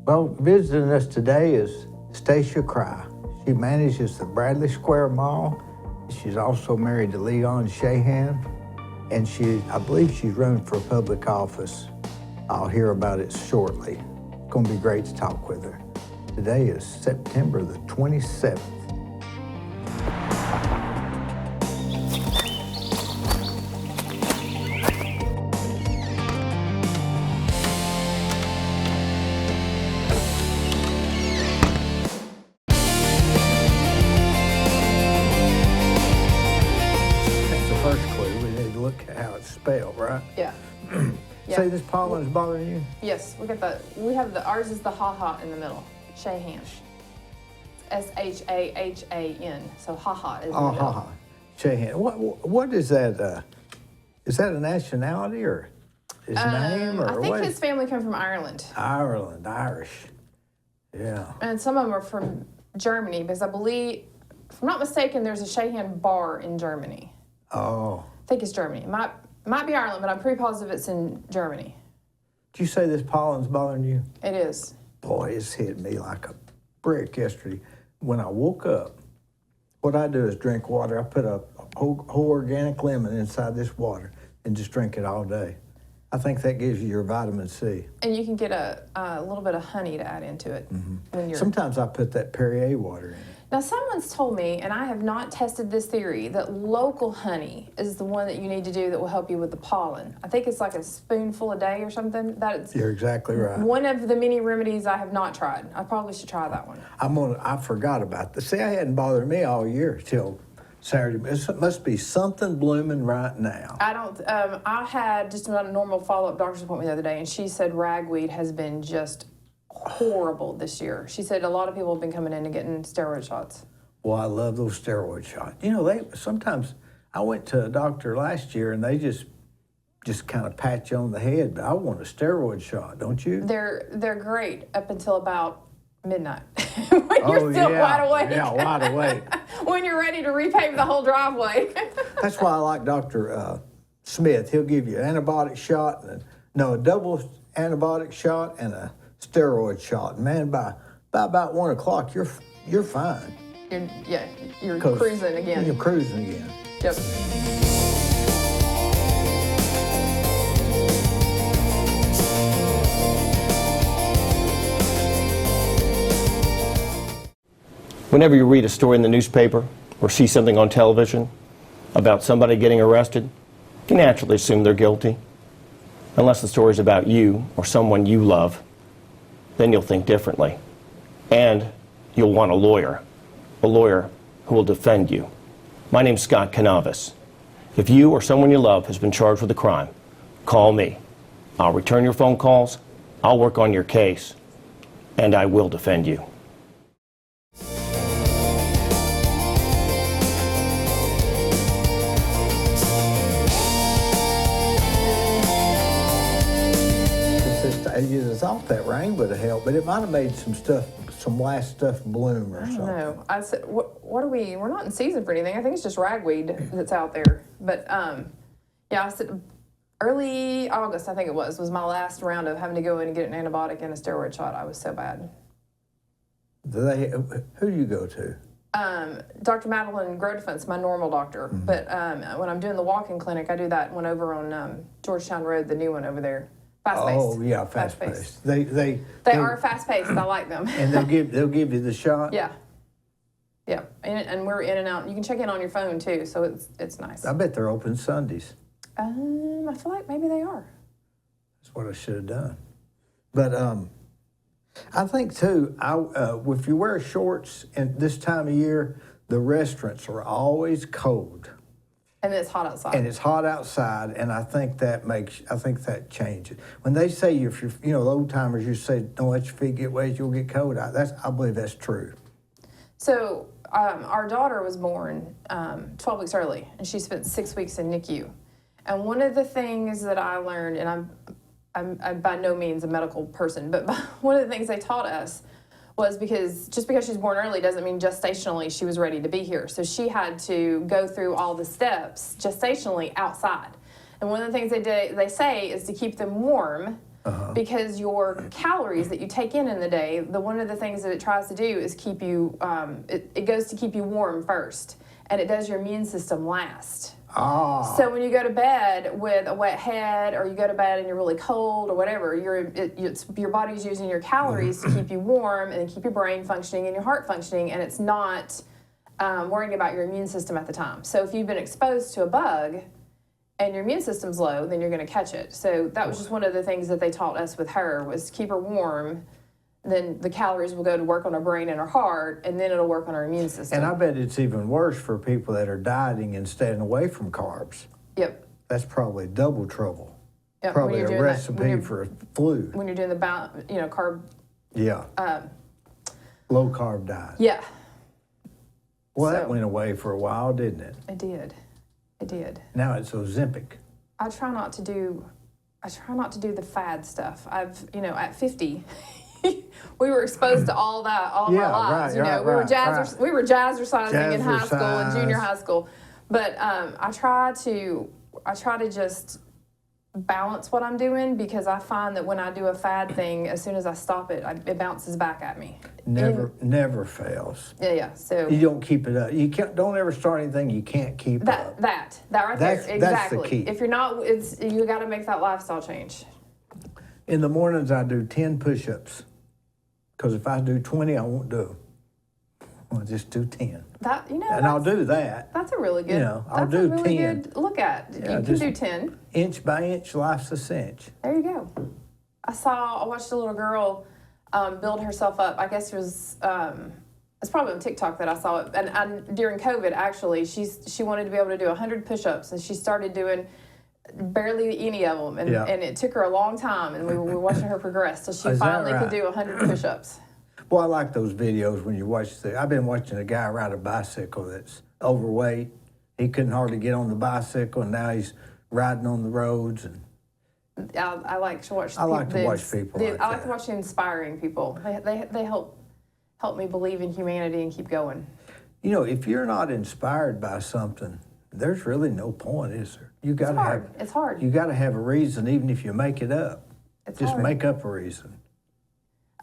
Well, visiting us today is Stacia Crye. She manages the Bradley Square Mall. She's also married to Leon Shahan, and I believe she's running for public office. I'll hear about it shortly. It's going to be great to talk with her. Today is September the 27th. Spelled, right? Yeah. Say this pollen's bothering you? Yes, ours is the ha-ha in the middle. Shahan. S-H-A-H-A-N. So ha-ha is in the middle. Ha-ha. Shahan. What is that? Is that a nationality or his name? Or I think what? his family come from Ireland. Ireland, Irish. Yeah. And some of them are from Germany because I believe, if I'm not mistaken, there's a Shahan bar in Germany. Oh. I think it's Germany. It might be Ireland, but I'm pretty positive it's in Germany. Did you say this pollen's bothering you? It is. Boy, it's hit me like a brick yesterday. When I woke up, what I do is drink water. I put a whole organic lemon inside this water and just drink it all day. I think that gives you your vitamin C. And you can get a little bit of honey to add into it. When you're... Sometimes I put that Perrier water in it. Now, someone's told me, and I have not tested this theory, that local honey is the one that you need to do that will help you with the pollen. I think it's like a spoonful a day or something. You're exactly right. One of the many remedies I have not tried. I probably should try that one. I forgot about this. See, I hadn't bothered me all year till Saturday. It must be something blooming right now. I had just about a normal follow-up doctor's appointment the other day, and she said ragweed has been just horrible this year. She said a lot of people have been coming in and getting steroid shots. Well, I love those steroid shots. You know, sometimes I went to a doctor last year and they just kind of pat you on the head, but I want a steroid shot, don't you? They're great up until about midnight. When you're still wide awake. Yeah, wide awake. When you're ready to repave the whole driveway. That's why I like Dr. Smith. He'll give you an antibiotic shot, a double antibiotic shot and a steroid shot. Man, by about 1 o'clock, you're fine. You're cruising again. You're cruising again. Yep. Whenever you read a story in the newspaper or see something on television about somebody getting arrested, you can naturally assume they're guilty. Unless the story's about you or someone you love, then you'll think differently. And you'll want a lawyer who will defend you. My name's Scott Canavis. If you or someone you love has been charged with a crime, call me. I'll return your phone calls, I'll work on your case, and I will defend you. You thought that rain would have helped, but it might have made some last stuff bloom or something. I don't know. I said, what are we? We're not in season for anything. I think it's just ragweed that's out there. But I said early August, I think it was my last round of having to go in and get an antibiotic and a steroid shot. I was so bad. Who do you go to? Dr. Madeline Grodefense, my normal doctor. But when I'm doing the walk-in clinic, I do that one over on Georgetown Road, the new one over there. Fast-paced. Oh yeah, fast-paced. They are fast-paced. I like them. And they'll give you the shot. Yeah. Yeah, and we're in and out. You can check in on your phone too, so it's nice. I bet they're open Sundays. I feel like maybe they are. That's what I should have done. But I think too, if you wear shorts at this time of year, the restaurants are always cold. And it's hot outside. And it's hot outside, and I think that changes. When they say if you're, the old timers, you say don't let your feet get wet, you'll get cold. I believe that's true. So our daughter was born 12 weeks early, and she spent 6 weeks in NICU. And one of the things that I learned, and I'm by no means a medical person, but one of the things they taught us was just because she's born early doesn't mean gestationally she was ready to be here. So she had to go through all the steps gestationally outside. And one of the things they say is to keep them warm because your calories that you take in the day, one of the things that it tries to do is keep you, it goes to keep you warm first, and it does your immune system last. So when you go to bed with a wet head, or you go to bed and you're really cold or whatever, your body's using your calories to keep you warm and keep your brain functioning and your heart functioning, and it's not worrying about your immune system at the time. So if you've been exposed to a bug and your immune system's low, then you're going to catch it. So that was just one of the things that they taught us with her, was keep her warm. Then the calories will go to work on her brain and her heart, and then it'll work on her immune system. And I bet it's even worse for people that are dieting and staying away from carbs. Yep. That's probably double trouble. Yep. Probably a recipe for a flu. When you're doing the carb. Yeah. Low carb diet. Yeah. Well, that went away for a while, didn't it? It did. It did. Now it's Ozempic. I try not to do the fad stuff. At 50. We were exposed to all that all of our lives. We were jazzercising in high school and junior high school. But I try to just balance what I'm doing, because I find that when I do a fad thing, as soon as I stop it, it bounces back at me. Never fails. Yeah. So you don't keep it up. Don't ever start anything you can't keep up. That right there, exactly. That's the key. If you're not, you got to make that lifestyle change. In the mornings, I do 10 push-ups, because if I do 20, I won't do them. I'll just do 10. I'll do that. That's a really good. I'll do 10. Good look at. Yeah, you can do 10. Inch by inch, life's a cinch. There you go. I watched a little girl build herself up. I guess it was. It's probably on TikTok that I saw it. And during COVID, actually, she wanted to be able to do 100 push-ups, and she started doing barely any of them, and it took her a long time, and we were watching her progress till she finally could do 100 push-ups. Well, I like those videos when you watch I've been watching a guy ride a bicycle that's overweight. He couldn't hardly get on the bicycle, and now he's riding on the roads. And I like to watch. I like to watch people. I like to watch the inspiring people. They help me believe in humanity and keep going. If you're not inspired by something, there's really no point, is there? It's hard. You got to have a reason, even if you make it up. Just make up a reason.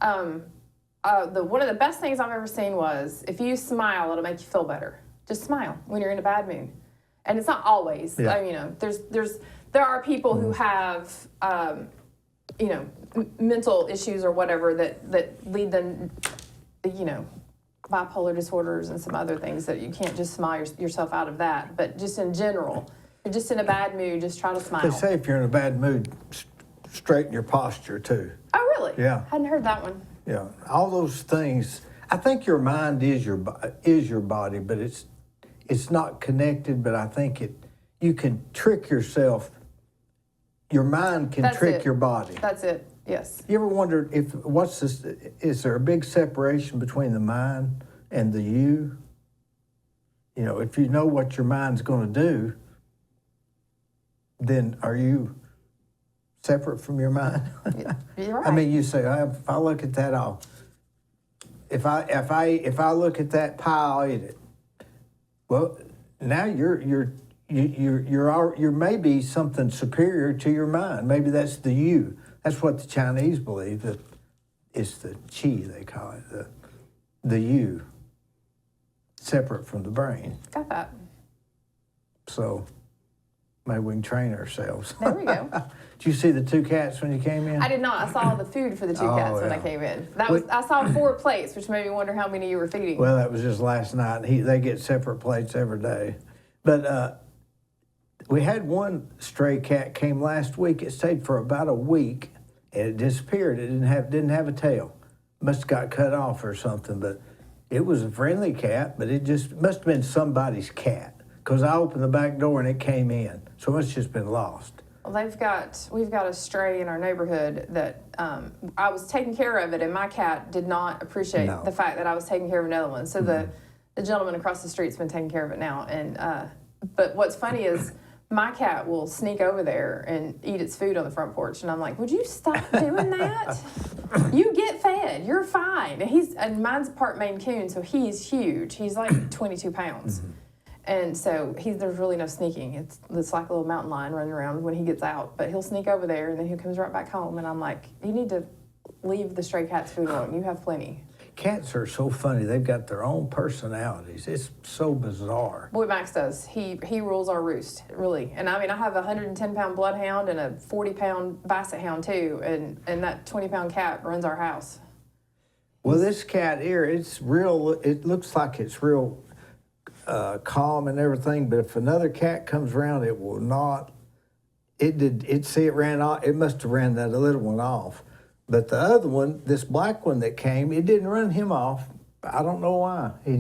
One of the best things I've ever seen was, if you smile, it'll make you feel better. Just smile when you're in a bad mood, and it's not always. Yeah. There are people who have mental issues or whatever that lead them, bipolar disorders and some other things that you can't just smile yourself out of that. But just in general, if you're just in a bad mood, just try to smile. They say if you're in a bad mood, straighten your posture too. Oh, really? Yeah. Hadn't heard that one. Yeah, all those things. I think your mind is your body, but it's not connected. But I think you can trick yourself. Your mind can trick your body. That's it. Yes. You ever wondered is there a big separation between the mind and the you? If you know what your mind's going to do, then are you separate from your mind? You're right. I mean, you say, if I look at that, if I look at that pie, I'll eat it. Well, now you're maybe something superior to your mind. Maybe that's the you. That's what the Chinese believe, that it's the qi, they call it, the you, separate from the brain. Got that. So maybe we can train ourselves. There we go. Did you see the two cats when you came in? I did not. I saw the food for the two cats when I came in. I saw 4 plates, which made me wonder how many you were feeding. Well, that was just last night. They get separate plates every day. But we had one stray cat came last week. It stayed for about a week, and it disappeared. It didn't have a tail. Must have got cut off or something. But it was a friendly cat, but it just must have been somebody's cat, because I opened the back door and it came in. So it must have just been lost. Well, we've got a stray in our neighborhood that I was taking care of it, and my cat did not appreciate the fact that I was taking care of another one. So the gentleman across the street's been taking care of it now. And but what's funny is my cat will sneak over there and eat its food on the front porch, and I'm like, would you stop doing that? You get fed. You're fine. And mine's part Maine Coon, so he's huge. He's like 22 pounds. And so there's really no sneaking. It's like a little mountain lion running around when he gets out. But he'll sneak over there, and then he comes right back home. And I'm like, you need to leave the stray cat's food alone. You have plenty. Cats are so funny. They've got their own personalities. It's so bizarre. Boy, Max does. He rules our roost, really. And I mean, I have a 110-pound bloodhound and a 40-pound basset hound too, and that 20-pound cat runs our house. Well, this cat here, it's real. It looks like it's real calm and everything. But if another cat comes around, it will not. It ran off. It must have ran that little one off. But the other one, this black one that came, it didn't run him off. I don't know why. He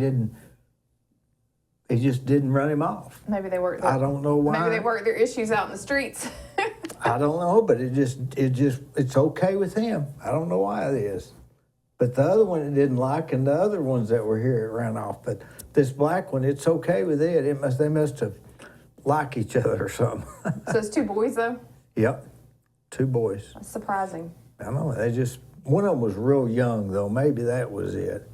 just didn't run him off. Maybe they work. I don't know why. Maybe they work their issues out in the streets. I don't know, but it's okay with him. I don't know why it is. But the other one it didn't like, and the other ones that were here, it ran off. But this black one, it's okay with it. They must have liked each other or something. So it's 2 boys though. Yep, 2 boys. That's surprising. I know, one of them was real young, though. Maybe that was it.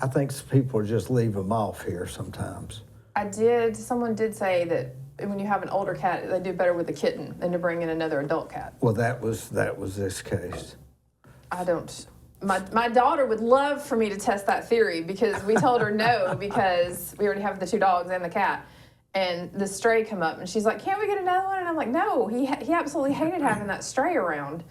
I think people just leave them off here sometimes. Someone did say that when you have an older cat, they do better with a kitten than to bring in another adult cat. Well, that was this case. I don't. My daughter would love for me to test that theory because we told her no because we already have the 2 dogs and the cat. And the stray come up and she's like, can't we get another one? And I'm like, no, he absolutely hated having that stray around.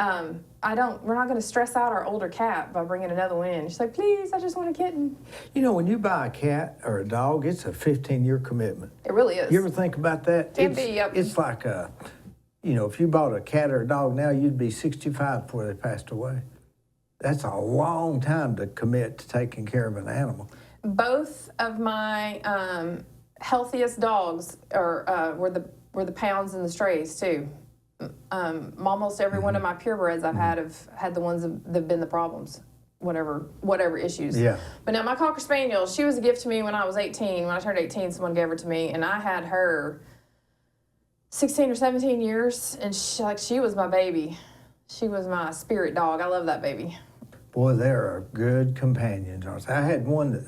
We're not going to stress out our older cat by bringing another one in. She's like, please, I just want a kitten. You know, when you buy a cat or a dog, it's a 15-year commitment. It really is. You ever think about that? Yep. It's like if you bought a cat or a dog now, you'd be 65 before they passed away. That's a long time to commit to taking care of an animal. Both of my healthiest dogs were the pounds and the strays too. Almost every one of my purebreds I've have had the ones that have been the problems, whatever issues. Yeah. But now my Cocker Spaniel, she was a gift to me when I was 18. When I turned 18, someone gave her to me, and I had her 16 or 17 years, and she was my baby. She was my spirit dog. I love that baby. Boy, they're good companions. I had one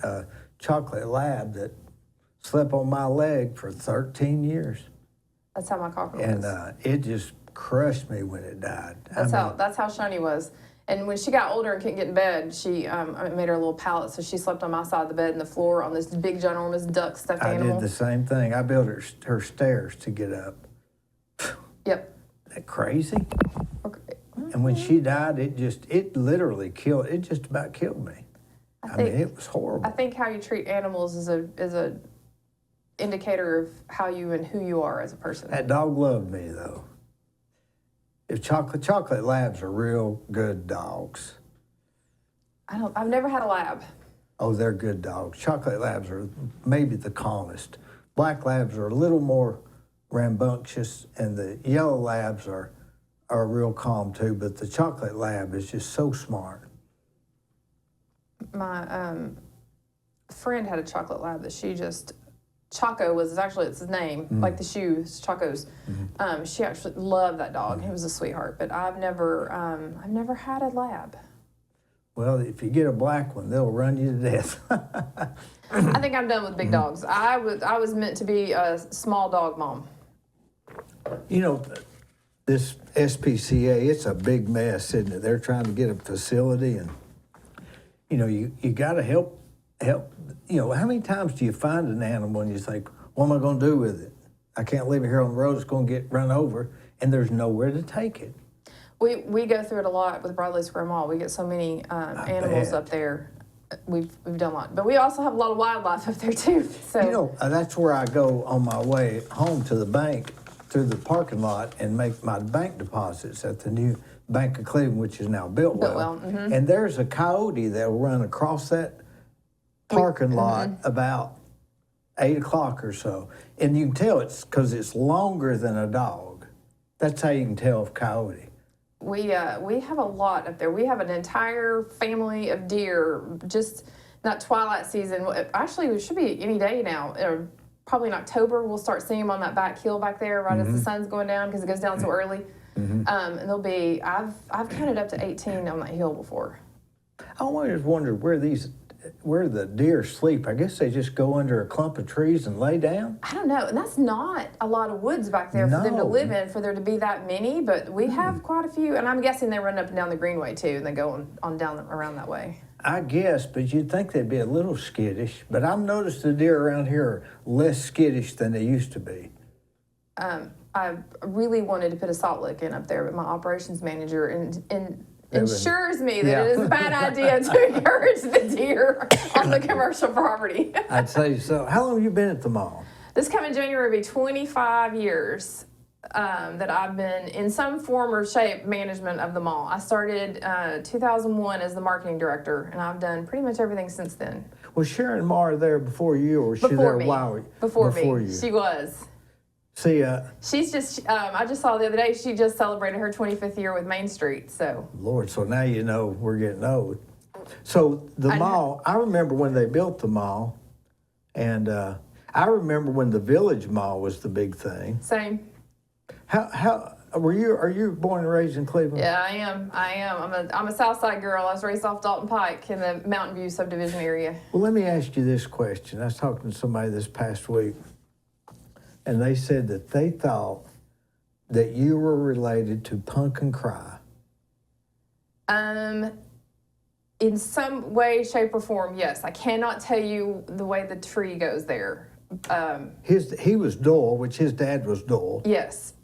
chocolate lab that slept on my leg for 13 years. That's how my Cocker And was. it just crushed me when it died. That's how Shani was. And when she got older and couldn't get in bed, I made her a little pallet, so she slept on my side of the bed and the floor on this big, ginormous duck stuffed animal. I did the same thing. I built her stairs to get up. Yep. Isn't that crazy? Okay. And when she died, it literally killed. It just about killed me. I mean, it was horrible. I think how you treat animals is a indicator of how you and who you are as a person. That dog loved me, though. If chocolate labs are real good dogs. I've never had a lab. Oh, they're good dogs. Chocolate labs are maybe the calmest. Black labs are a little more rambunctious, and the yellow labs are real calm too, but the chocolate lab is just so smart. My friend had a chocolate lab that she just, Choco was actually it's his name, like the shoes, Chocos. She actually loved that dog. He was a sweetheart, but I've never had a lab. Well, if you get a black one, they'll run you to death. I think I'm done with big dogs. I was meant to be a small dog mom. You know, this SPCA, it's a big mess, isn't it? They're trying to get a facility, and you got to help. How many times do you find an animal and you think, what am I going to do with it? I can't leave it here on the road. It's going to get run over, and there's nowhere to take it. We go through it a lot with Broadway Square Mall. We get so many animals bet. up there. We've done a lot, but we also have a lot of wildlife up there too. So That's where I go on my way home to the bank through the parking lot and make my bank deposits at the new Bank of Cleveland, which is now built well. And there's a coyote that will run across that parking lot about 8 o'clock or so, and you can tell it's because it's longer than a dog. That's how you can tell if coyote. We have a lot up there. We have an entire family of deer. Just not twilight season. Actually, it should be any day now. Probably in October, we'll start seeing them on that back hill back there, right as the sun's going down, because it goes down so early. And there'll be I've counted up to 18 on that hill before. I always wondered where these where the deer sleep? I guess they just go under a clump of trees and lay down. I don't know, and that's not a lot of woods back there for them to No. live in, for there to be that many. But we have quite a few, and I'm guessing they run up and down the Greenway too, and they go on down around that way. I guess, but you'd think they'd be a little skittish. But I've noticed the deer around here are less skittish than they used to be. I really wanted to put a salt lick in up there, but my operations manager ensures me that Yeah. it is a bad idea to encourage the deer on the commercial property. I'd say so. How long have you been at the mall? This coming January will be 25 years that I've been in some form or shape management of the mall. I started 2001 as the marketing director, and I've done pretty much everything since then. Was Sharon Marr there before you, or was she there me. a while Before before me. you? She was. See, She's just, I just saw the other day, she just celebrated her 25th year with Main Street, so. Lord, so now you know we're getting old. So the mall, I remember when they built the mall, and I remember when the Village Mall was the big thing. Same. How are you born and raised in Cleveland? Yeah, I am. I'm a South Side girl. I was raised off Dalton Pike in the Mountain View subdivision area. Well, let me ask you this question. I was talking to somebody this past week, and they said that they thought that you were related to Pumpkin Cry. In some way, shape, or form, yes. I cannot tell you the way the tree goes there. He was Doyle, which his dad was Doyle. Yes.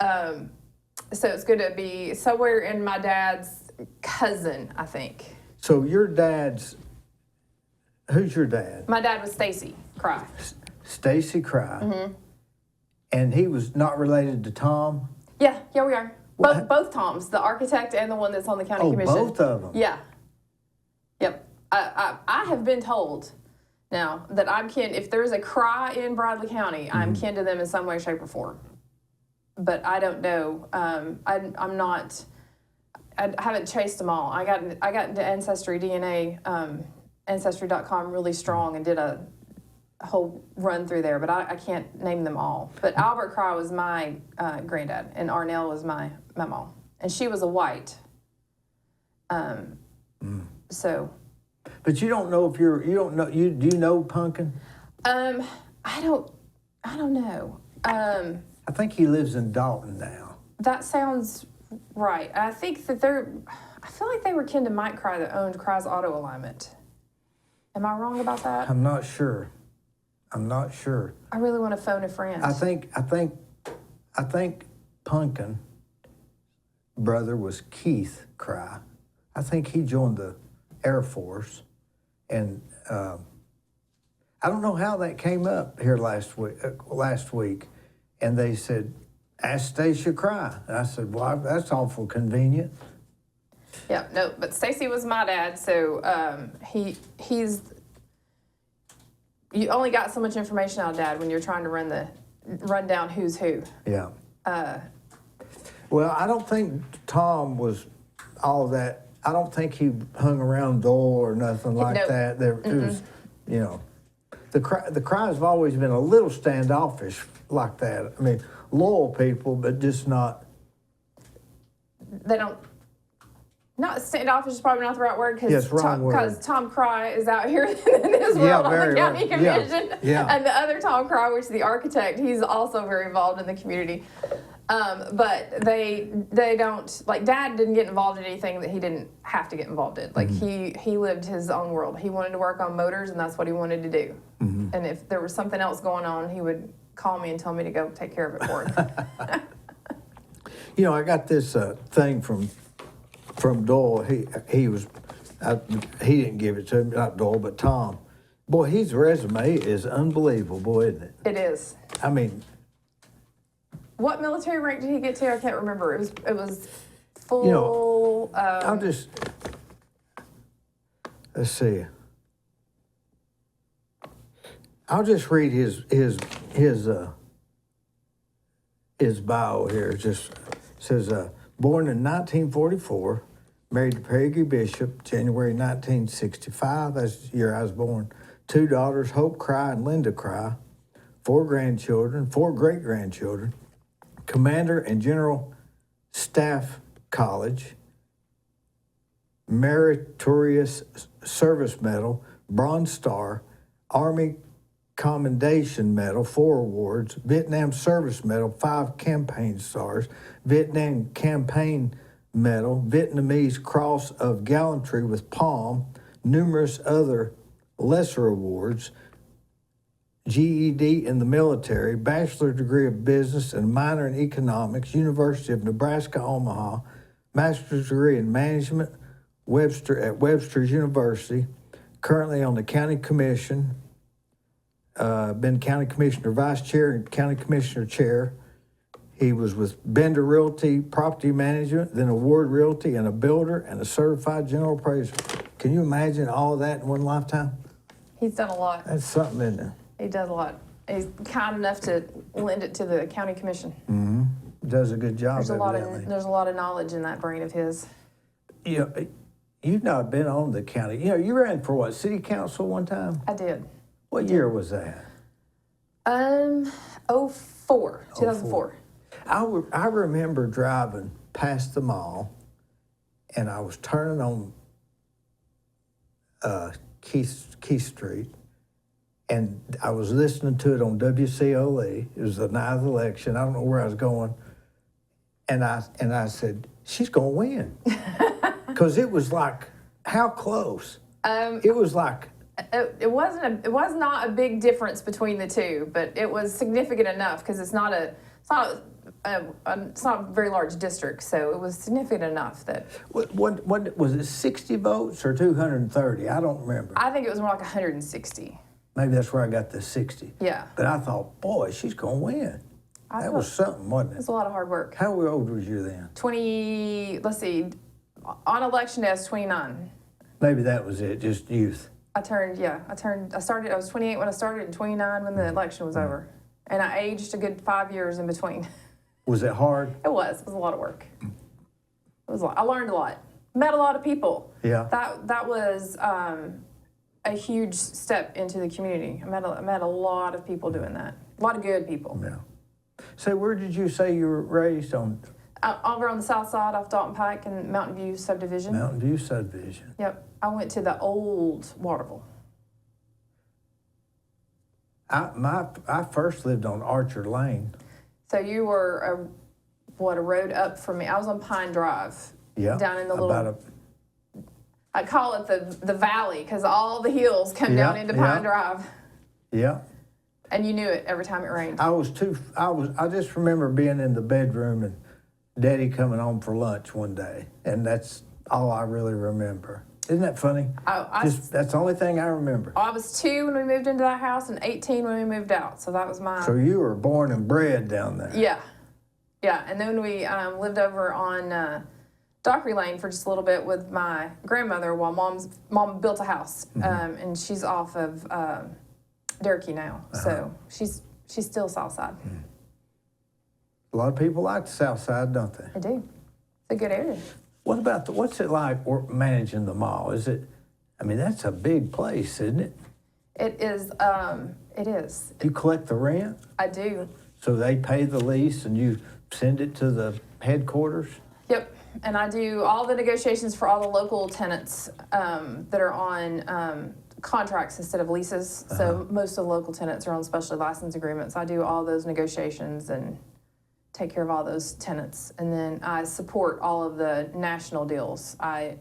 So it's going to be somewhere in my dad's cousin, I think. So your dad's, who's your dad? My dad was Stacia Crye. Stacia Crye. Mm-hmm. And he was not related to Tom? Yeah, we are. Both Toms, the architect and the one that's on the county commission. Oh, both of them? Yeah. Yep. I have been told now that I'm kin, if there's a Crye in Bradley County, I'm kin to them in some way, shape, or form. But I don't know. I'm not. I haven't chased them all. I got into Ancestry DNA, Ancestry.com really strong, and did a whole run through there. But I can't name them all. But Albert Crye was my granddad, and Arnell was my mom, and she was a white. So. But you don't know if you don't know, do you know Pumpkin? I don't know. I think he lives in Dalton now. That sounds right. I think that I feel like they were kin to Mike Crye that owned Crye's Auto Alignment. Am I wrong about that? I'm not sure. I really want to phone a friend. I think Pumpkin brother was Keith Crye. I think he joined the Air Force, and I don't know how that came up here last week, and they said, "Ask Stacia Crye," and I said, "Well, that's awful convenient." Yeah, no, but Stacy was my dad, so he's. You only got so much information out of Dad when you're trying to run down who's who. Yeah. Well, I don't think Tom was all that. I don't think he hung around Dole or nothing like Nope. that. It was, the Cryes have always been a little standoffish like that. I mean, loyal people, but just not. They don't. Not standoffish is probably not the right word Yes, wrong word. because Tom Crye is out here in this world on the county commission, and the other Tom Crye, which is the architect, he's also very involved in the community. But they don't, like, Dad didn't get involved in anything that he didn't have to get involved in. Like, he lived his own world. He wanted to work on motors, and that's what he wanted to do. And if there was something else going on, he would call me and tell me to go take care of it for him. I got this thing from Doyle. He didn't give it to me, not Doyle, but Tom. Boy, his resume is unbelievable, isn't it? It is. I mean, what military rank did he get to? I can't remember. It was full. I'll just let's see. I'll just read his bio here. It just says, born in 1944, married to Peggy Bishop, January 1965. That's the year I was born. 2 daughters, Hope Crye and Linda Crye. 4 grandchildren, 4 great-grandchildren. Commander and General Staff College. Meritorious Service Medal, Bronze Star, Army Commendation Medal, 4 awards, Vietnam Service Medal, 5 campaign stars, Vietnam Campaign Medal, Vietnamese Cross of Gallantry with Palm, numerous other lesser awards, GED in the military, bachelor degree of business and minor in economics, University of Nebraska, Omaha, master's degree in management, at Webster's University, currently on the county commission, been county commissioner vice chair and county commissioner chair. He was with Bender Realty Property Management, then Award Realty, and a builder and a certified general appraiser. Can you imagine all of that in one lifetime? He's done a lot. That's something, isn't it? He does a lot. He's kind enough to lend it to the county commission. Does a good job. There's a lot evidently. of knowledge in that brain of his. You know, you've not been on the county. You know, you ran for what, city council one time? I did. What year was that? 2004. I remember driving past the mall, and I was turning on Keith Street, and I was listening to it on WCOE. It was the night of the election. I don't know where I was going, and I said, "She's gonna win," because it was like, how close? It was like. It was not a big difference between the two, but it was significant enough because it's not a very large district, so it was significant enough that. What was it? 60 votes or 230? I don't remember. I think it was more like 160. Maybe that's where I got the 60. Yeah. But I thought, boy, she's gonna win. That was something, wasn't It it? was a lot of hard work. How old was you then? 20. Let's see. On election day, I was 29. Maybe that was it, just youth. I was 28 when I started and 29 when the election was over. And I aged a good 5 years in between. Was it hard? It was a lot of work. It was a lot. I learned a lot. Met a lot of people. Yeah. That was a huge step into the community. I met a lot of people doing that. A lot of good people. Yeah. So where did you say you were raised on? Over on the south side off Dalton Pike and Mountain View subdivision. Mountain View subdivision. Yep. I went to the old Waterville. I first lived on Archer Lane. So you were a road up from me. I was on Pine Drive. Yeah. Down in the I call it the valley because all the hills come down into Pine Drive. Yeah. And you knew it every time it rained. I just remember being in the bedroom and Daddy coming home for lunch one day, and that's all I really remember. Isn't that funny? That's the only thing I remember. I was 2 when we moved into that house and 18 when we moved out. So that was my... So you were born and bred down there. Yeah. Yeah. And then we lived over on Dockery Lane for just a little bit with my grandmother while mom built a house. And she's off of Durkee now. So she's still south side. A lot of people like the south side, don't they? I do. It's a good area. What's it like managing the mall? That's a big place, isn't it? It is. It is. You collect the rent? I do. So they pay the lease and you send it to the headquarters? Yep. And I do all the negotiations for all the local tenants that are on contracts instead of leases. So most of the local tenants are on special license agreements. I do all those negotiations and take care of all those tenants. And then I support all of the national deals. My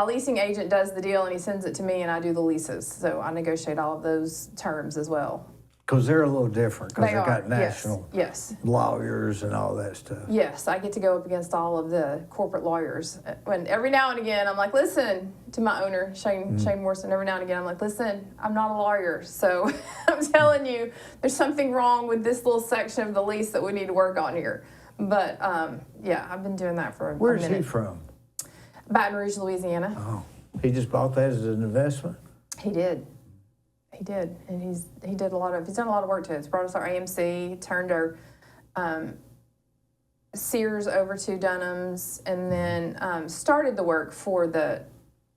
leasing agent does the deal and he sends it to me and I do the leases. So I negotiate all of those terms as well. Because they're a little different, because They they've are, got national yes. lawyers and all that stuff. Yes, I get to go up against all of the corporate lawyers. When every now and again, I'm like, listen, to my owner, Shane Morrison, every now and again, I'm like, listen, I'm not a lawyer, so I'm telling you, there's something wrong with this little section of the lease that we need to work on here. But, yeah, I've been doing that for a minute. Where's he from? Baton Rouge, Louisiana. Oh, he just bought that as an investment? He did. He did, and he's done a lot of work to it. He's brought us our AMC, turned our Sears over to Dunham's, and then started the work for the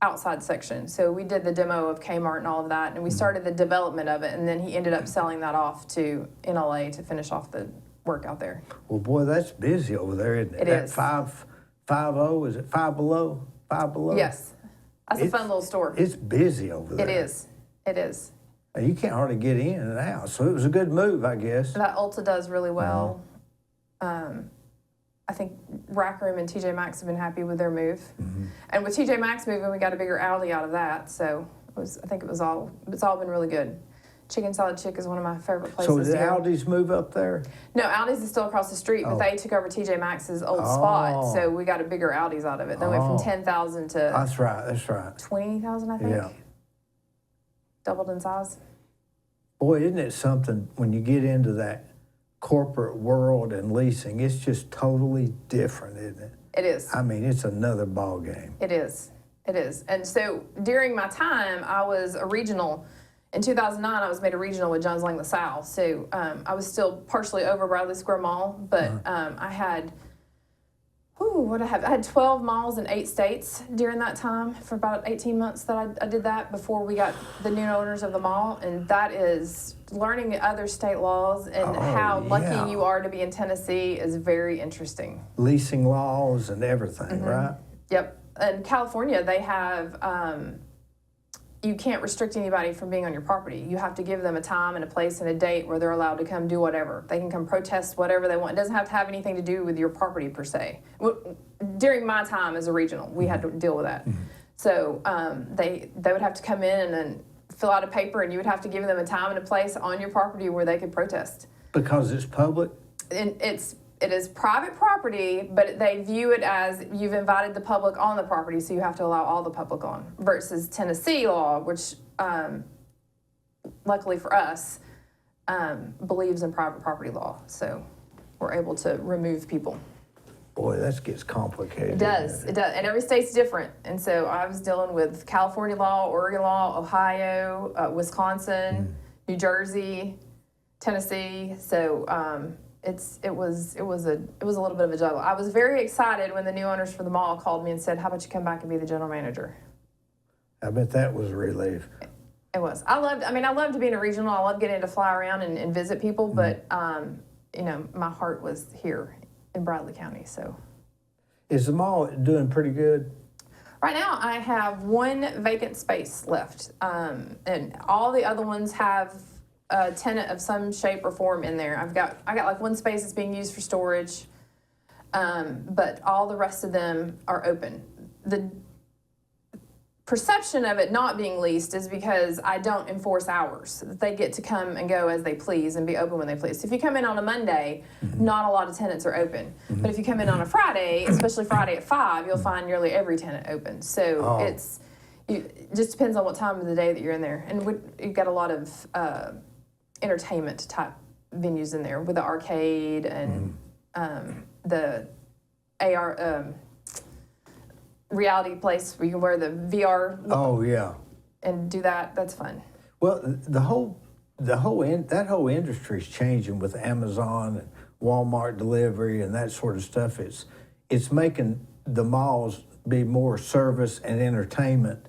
outside section. So we did the demo of Kmart and all of that, and we started the development of it, and then he ended up selling that off to NLA to finish off the work out there. Well, boy, that's busy over there, isn't it? It is. 550, is it 5 below? Five Below? Yes. That's a fun little store. It's busy over there. It is. It is. You can't hardly get in and out, so it was a good move, I guess. That Ulta does really well. I think Rack Room and TJ Maxx have been happy with their move. And with TJ Maxx moving, we got a bigger Aldi out of that. So it's all been really good. Chicken Salad Chick is one of my favorite places. So did to go. Aldi's move up there? No, Aldi's is still across the street, but they took over TJ Maxx's old spot, so we got a bigger Aldi's out of it. They went from 10,000 to That's right. 20,000, I think. Yeah. Doubled in size. Boy, isn't it something when you get into that corporate world and leasing, it's just totally different, isn't it? It is. I mean, it's another ball game. It is. It is. And so during my time, I was a regional. In 2009, I was made a regional with Jones Lang LaSalle. So I was still partially over Bradley Square Mall, but I had, I had 12 malls in 8 states during that time for about 18 months that I did that before we got the new owners of the mall. And that is learning other state laws and how lucky you are to be in Tennessee is very interesting. Leasing laws and everything, right? Yep. In California, they have, you can't restrict anybody from being on your property. You have to give them a time and a place and a date where they're allowed to come do whatever. They can come protest whatever they want. It doesn't have to have anything to do with your property per se. During my time as a regional, we had to deal with that. So they would have to come in and then fill out a paper, and you would have to give them a time and a place on your property where they could protest. Because it's public? And it is private property, but they view it as you've invited the public on the property, so you have to allow all the public on, versus Tennessee law, which luckily for us, believes in private property law. So we're able to remove people. Boy, that gets complicated. It does. And every state's different. And so I was dealing with California law, Oregon law, Ohio, Wisconsin, New Jersey, Tennessee. So it was a little bit of a juggle. I was very excited when the new owners for the mall called me and said, "How about you come back and be the general manager?" I bet that was a relief. It was. I loved being a regional. I loved getting to fly around and visit people, but my heart was here in Bradley County. So, is the mall doing pretty good? Right now, I have 1 vacant space left, and all the other ones have a tenant of some shape or form in there. I got like 1 space that's being used for storage, but all the rest of them are open. The perception of it not being leased is because I don't enforce hours. They get to come and go as they please and be open when they please. So if you come in on a Monday, not a lot of tenants are open. But if you come in on a Friday, especially Friday at 5, you'll find nearly every tenant open. So it just depends on what time of the day that you're in there. And you've got a lot of entertainment type venues in there with the arcade and the AR reality place where you can wear the VR. Oh yeah. And do that. That's fun. Well, that whole industry is changing with Amazon and Walmart delivery and that sort of stuff. It's making the malls be more service and entertainment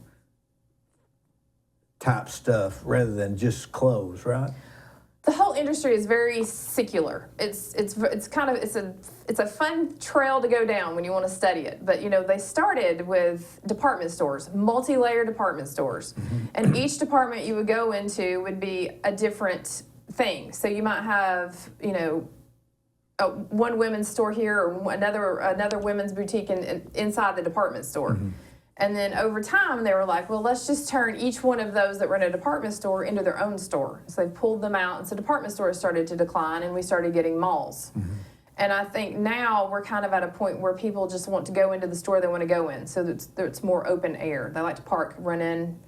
type stuff rather than just clothes, right? The whole industry is very secular. It's a fun trail to go down when you want to study it. But they started with department stores, multi-layer department stores, and each department you would go into would be a different thing. So you might have one women's store here or another women's boutique inside the department store. And then over time, they were like, well, let's just turn each one of those that were in a department store into their own store. So they pulled them out. And so department stores started to decline, and we started getting malls. And I think now we're kind of at a point where people just want to go into the store they want to go in. So it's more open air. They like to park, run in,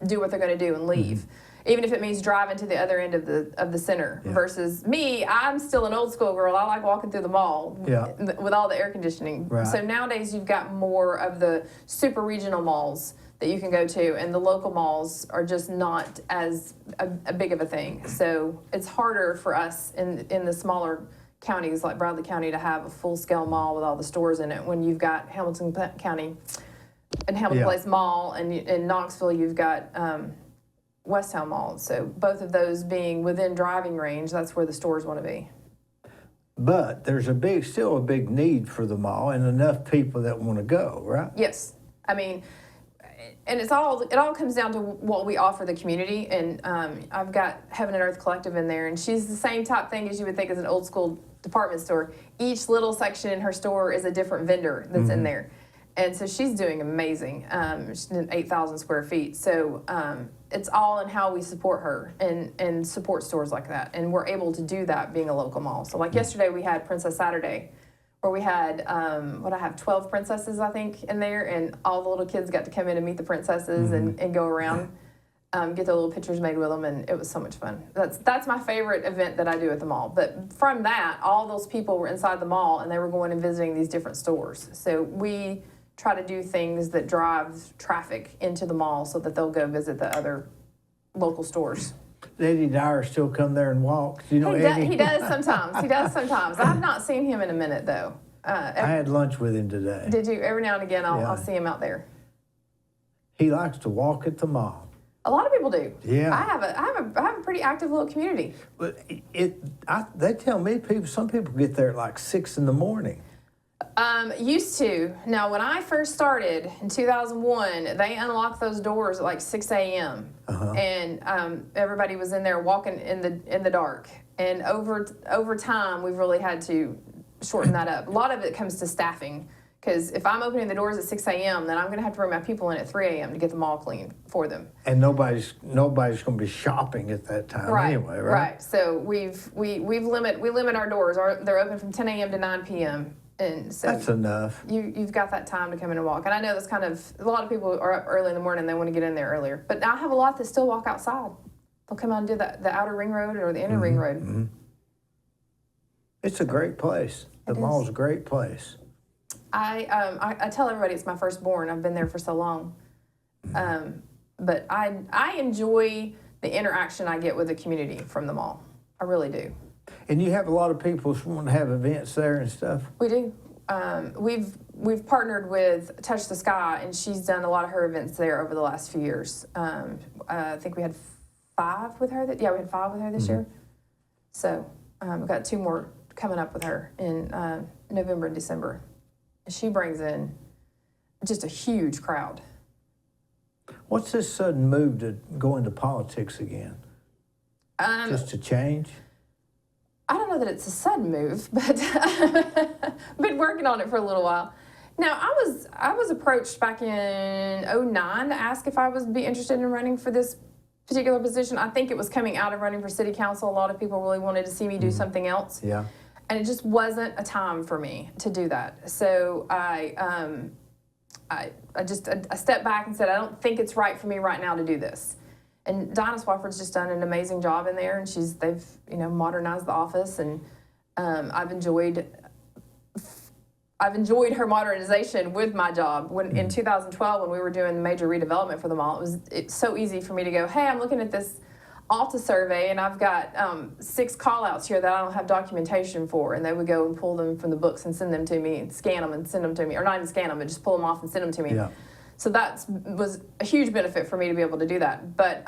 do what they're going to do, and leave. Even if it means driving to the other end of the center. Versus me, I'm still an old school girl. I like walking through the mall with all the air conditioning. Right. So nowadays you've got more of the super regional malls that you can go to, and the local malls are just not as a big of a thing. So it's harder for us in the smaller counties like Bradley County to have a full-scale mall with all the stores in it when you've got Hamilton County and Hamilton Place Mall, and in Knoxville you've got Westtown Mall. So both of those being within driving range, that's where the stores want to be. But there's still a big need for the mall and enough people that want to go, right? Yes, I mean, and it all comes down to what we offer the community. And I've got Heaven and Earth Collective in there, and she's the same type thing as you would think as an old school department store. Each little section in her store is a different vendor that's in there. And so she's doing amazing. She's doing 8,000 square feet. So it's all in how we support her and support stores like that. And we're able to do that being a local mall. So like yesterday we had Princess Saturday, where we had, 12 princesses, I think, in there. And all the little kids got to come in and meet the princesses and go around, get their little pictures made with them. And it was so much fun. That's my favorite event that I do at the mall. But from that, all those people were inside the mall and they were going and visiting these different stores. So we try to do things that drive traffic into the mall so that they'll go visit the other local stores. Eddie Dyer still come there and walk. Do you know Eddie? He does sometimes. He does sometimes. I've not seen him in a minute, though. I had lunch with him today. Did you? Every now and again, I'll see him out there. He likes to walk at the mall. A lot of people do. Yeah. I have a pretty active little community. But they tell me some people get there at like 6 in the morning. Used to. Now, when I first started in 2001, they unlocked those doors at like 6 a.m. And everybody was in there walking in the dark. And over time, we've really had to shorten that up. A lot of it comes to staffing, because if I'm opening the doors at 6 a.m., then I'm going to have to bring my people in at 3 a.m. to get the mall clean for them. And nobody's going to be shopping at that time anyway, right? Right. So we limit our doors. They're open from 10 a.m. to 9 p.m. And so that's enough. You've got that time to come in and walk. And I know that's kind of, a lot of people are up early in the morning, they want to get in there earlier. But I have a lot that still walk outside. They'll come out and do the outer ring road or the inner ring road. It's a great place. The mall's a great place. I tell everybody it's my firstborn. I've been there for so long. But I enjoy the interaction I get with the community from the mall. I really do. And you have a lot of people who want to have events there and stuff? We do. We've partnered with Touch the Sky, and she's done a lot of her events there over the last few years. I think we had 5 with her. We had 5 with her this year. So we've got 2 more coming up with her in November and December. She brings in just a huge crowd. What's this sudden move to go into politics again? Just to change? I don't know that it's a sudden move, but been working on it for a little while. Now, I was approached back in 2009 to ask if I would be interested in running for this particular position. I think it was coming out of running for city council. A lot of people really wanted to see me do something else. Yeah. And it just wasn't a time for me to do that. So I stepped back and said, I don't think it's right for me right now to do this. And Dinah Swafford's just done an amazing job in there, and they've modernized the office, and I've enjoyed her modernization with my job. When in 2012, when we were doing the major redevelopment for the mall, it's so easy for me to go, hey, I'm looking at this Alta survey, and I've got 6 call-outs here that I don't have documentation for, and they would go and pull them from the books and send them to me, and scan them and send them to me, or not even scan them, but just pull them off and send them to me. Yeah. So that was a huge benefit for me to be able to do that. But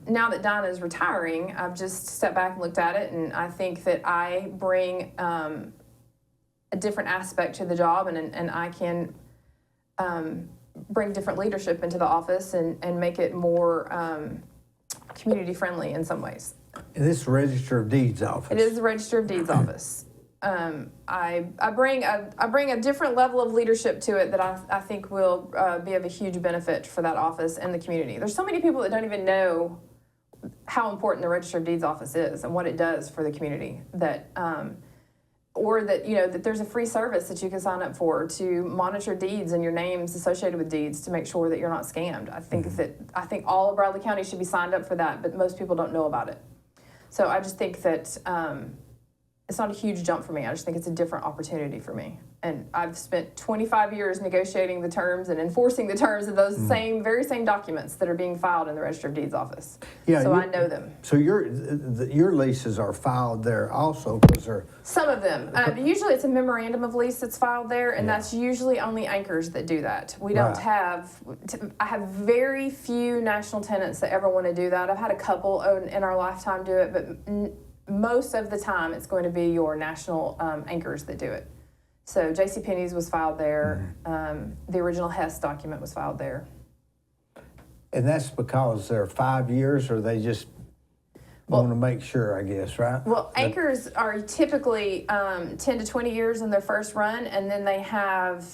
now that Dinah is retiring, I've just stepped back and looked at it, and I think that I bring a different aspect to the job, and I can bring different leadership into the office and make it more community friendly in some ways. And this is the Register of Deeds office. It is the Register of Deeds office. I bring a different level of leadership to it that I think will be of a huge benefit for that office and the community. There's so many people that don't even know how important the Register of Deeds office is and what it does for the community. Or that there's a free service that you can sign up for to monitor deeds and your names associated with deeds to make sure that you're not scammed. I think all of Bradley County should be signed up for that, but most people don't know about it. So I just think that it's not a huge jump for me. I just think it's a different opportunity for me. And I've spent 25 years negotiating the terms and enforcing the terms of those very same documents that are being filed in the Register of Deeds office. Yeah, so I know them. So your leases are filed there also, because they're... Some of them. Usually it's a memorandum of lease that's filed there, and that's usually only anchors that do that. We don't have... I have very few national tenants that ever want to do that. I've had a couple in our lifetime do it, but most of the time it's going to be your national anchors that do it. So JCPenney's was filed there. The original Hess document was filed there. And that's because they're 5 years, or they just want to make sure, I guess, right? Well, anchors are typically 10 to 20 years in their first run, and then they have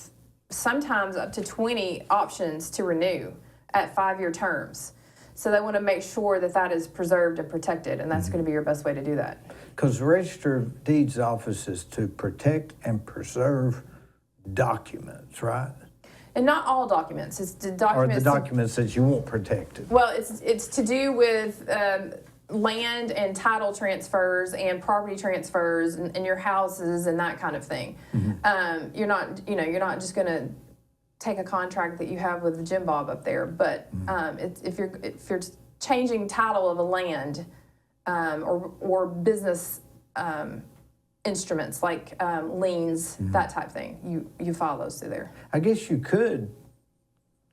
sometimes up to 20 options to renew at 5-year terms. So they want to make sure that that is preserved and protected, and that's going to be your best way to do that. Because the Register of Deeds office is to protect and preserve documents, right? And not all documents. It's the Or documents. the documents that you want protected. Well, it's to do with land and title transfers and property transfers and your houses and that kind of thing. You're not just going to take a contract that you have with Jim Bob up there, but if you're changing title of a land or business instruments like liens, that type of thing, you file those through there. I guess you could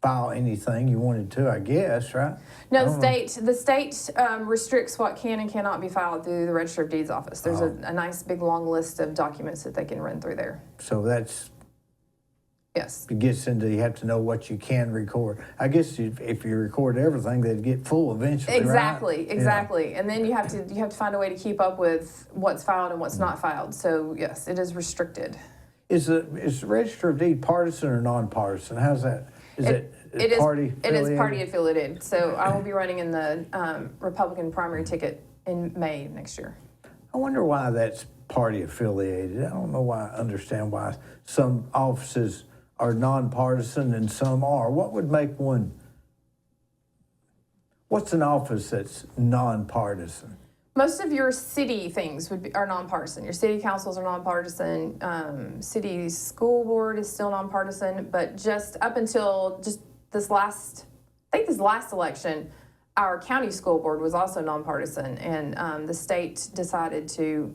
file anything you wanted to, I guess, right? No, the state restricts what can and cannot be filed through the Register of Deeds office. There's a nice big long list of documents that they can run through there. So that's, Yes. it gets into, you have to know what you can record. I guess if you record everything, they'd get full eventually, Exactly, right? exactly. And then you have to find a way to keep up with what's filed and what's not filed. So yes, it is restricted. Is the Register of Deeds partisan or nonpartisan? How's that? It is party It is affiliated? party affiliated. So I will be running in the Republican primary ticket in May next year. I wonder why that's party affiliated. I don't know why. I understand why some offices are nonpartisan and some are. What would make one? What's an office that's nonpartisan? Most of your city things are nonpartisan. Your city councils are nonpartisan. City school board is still nonpartisan, but just up until just this last election, our county school board was also nonpartisan, and the state decided to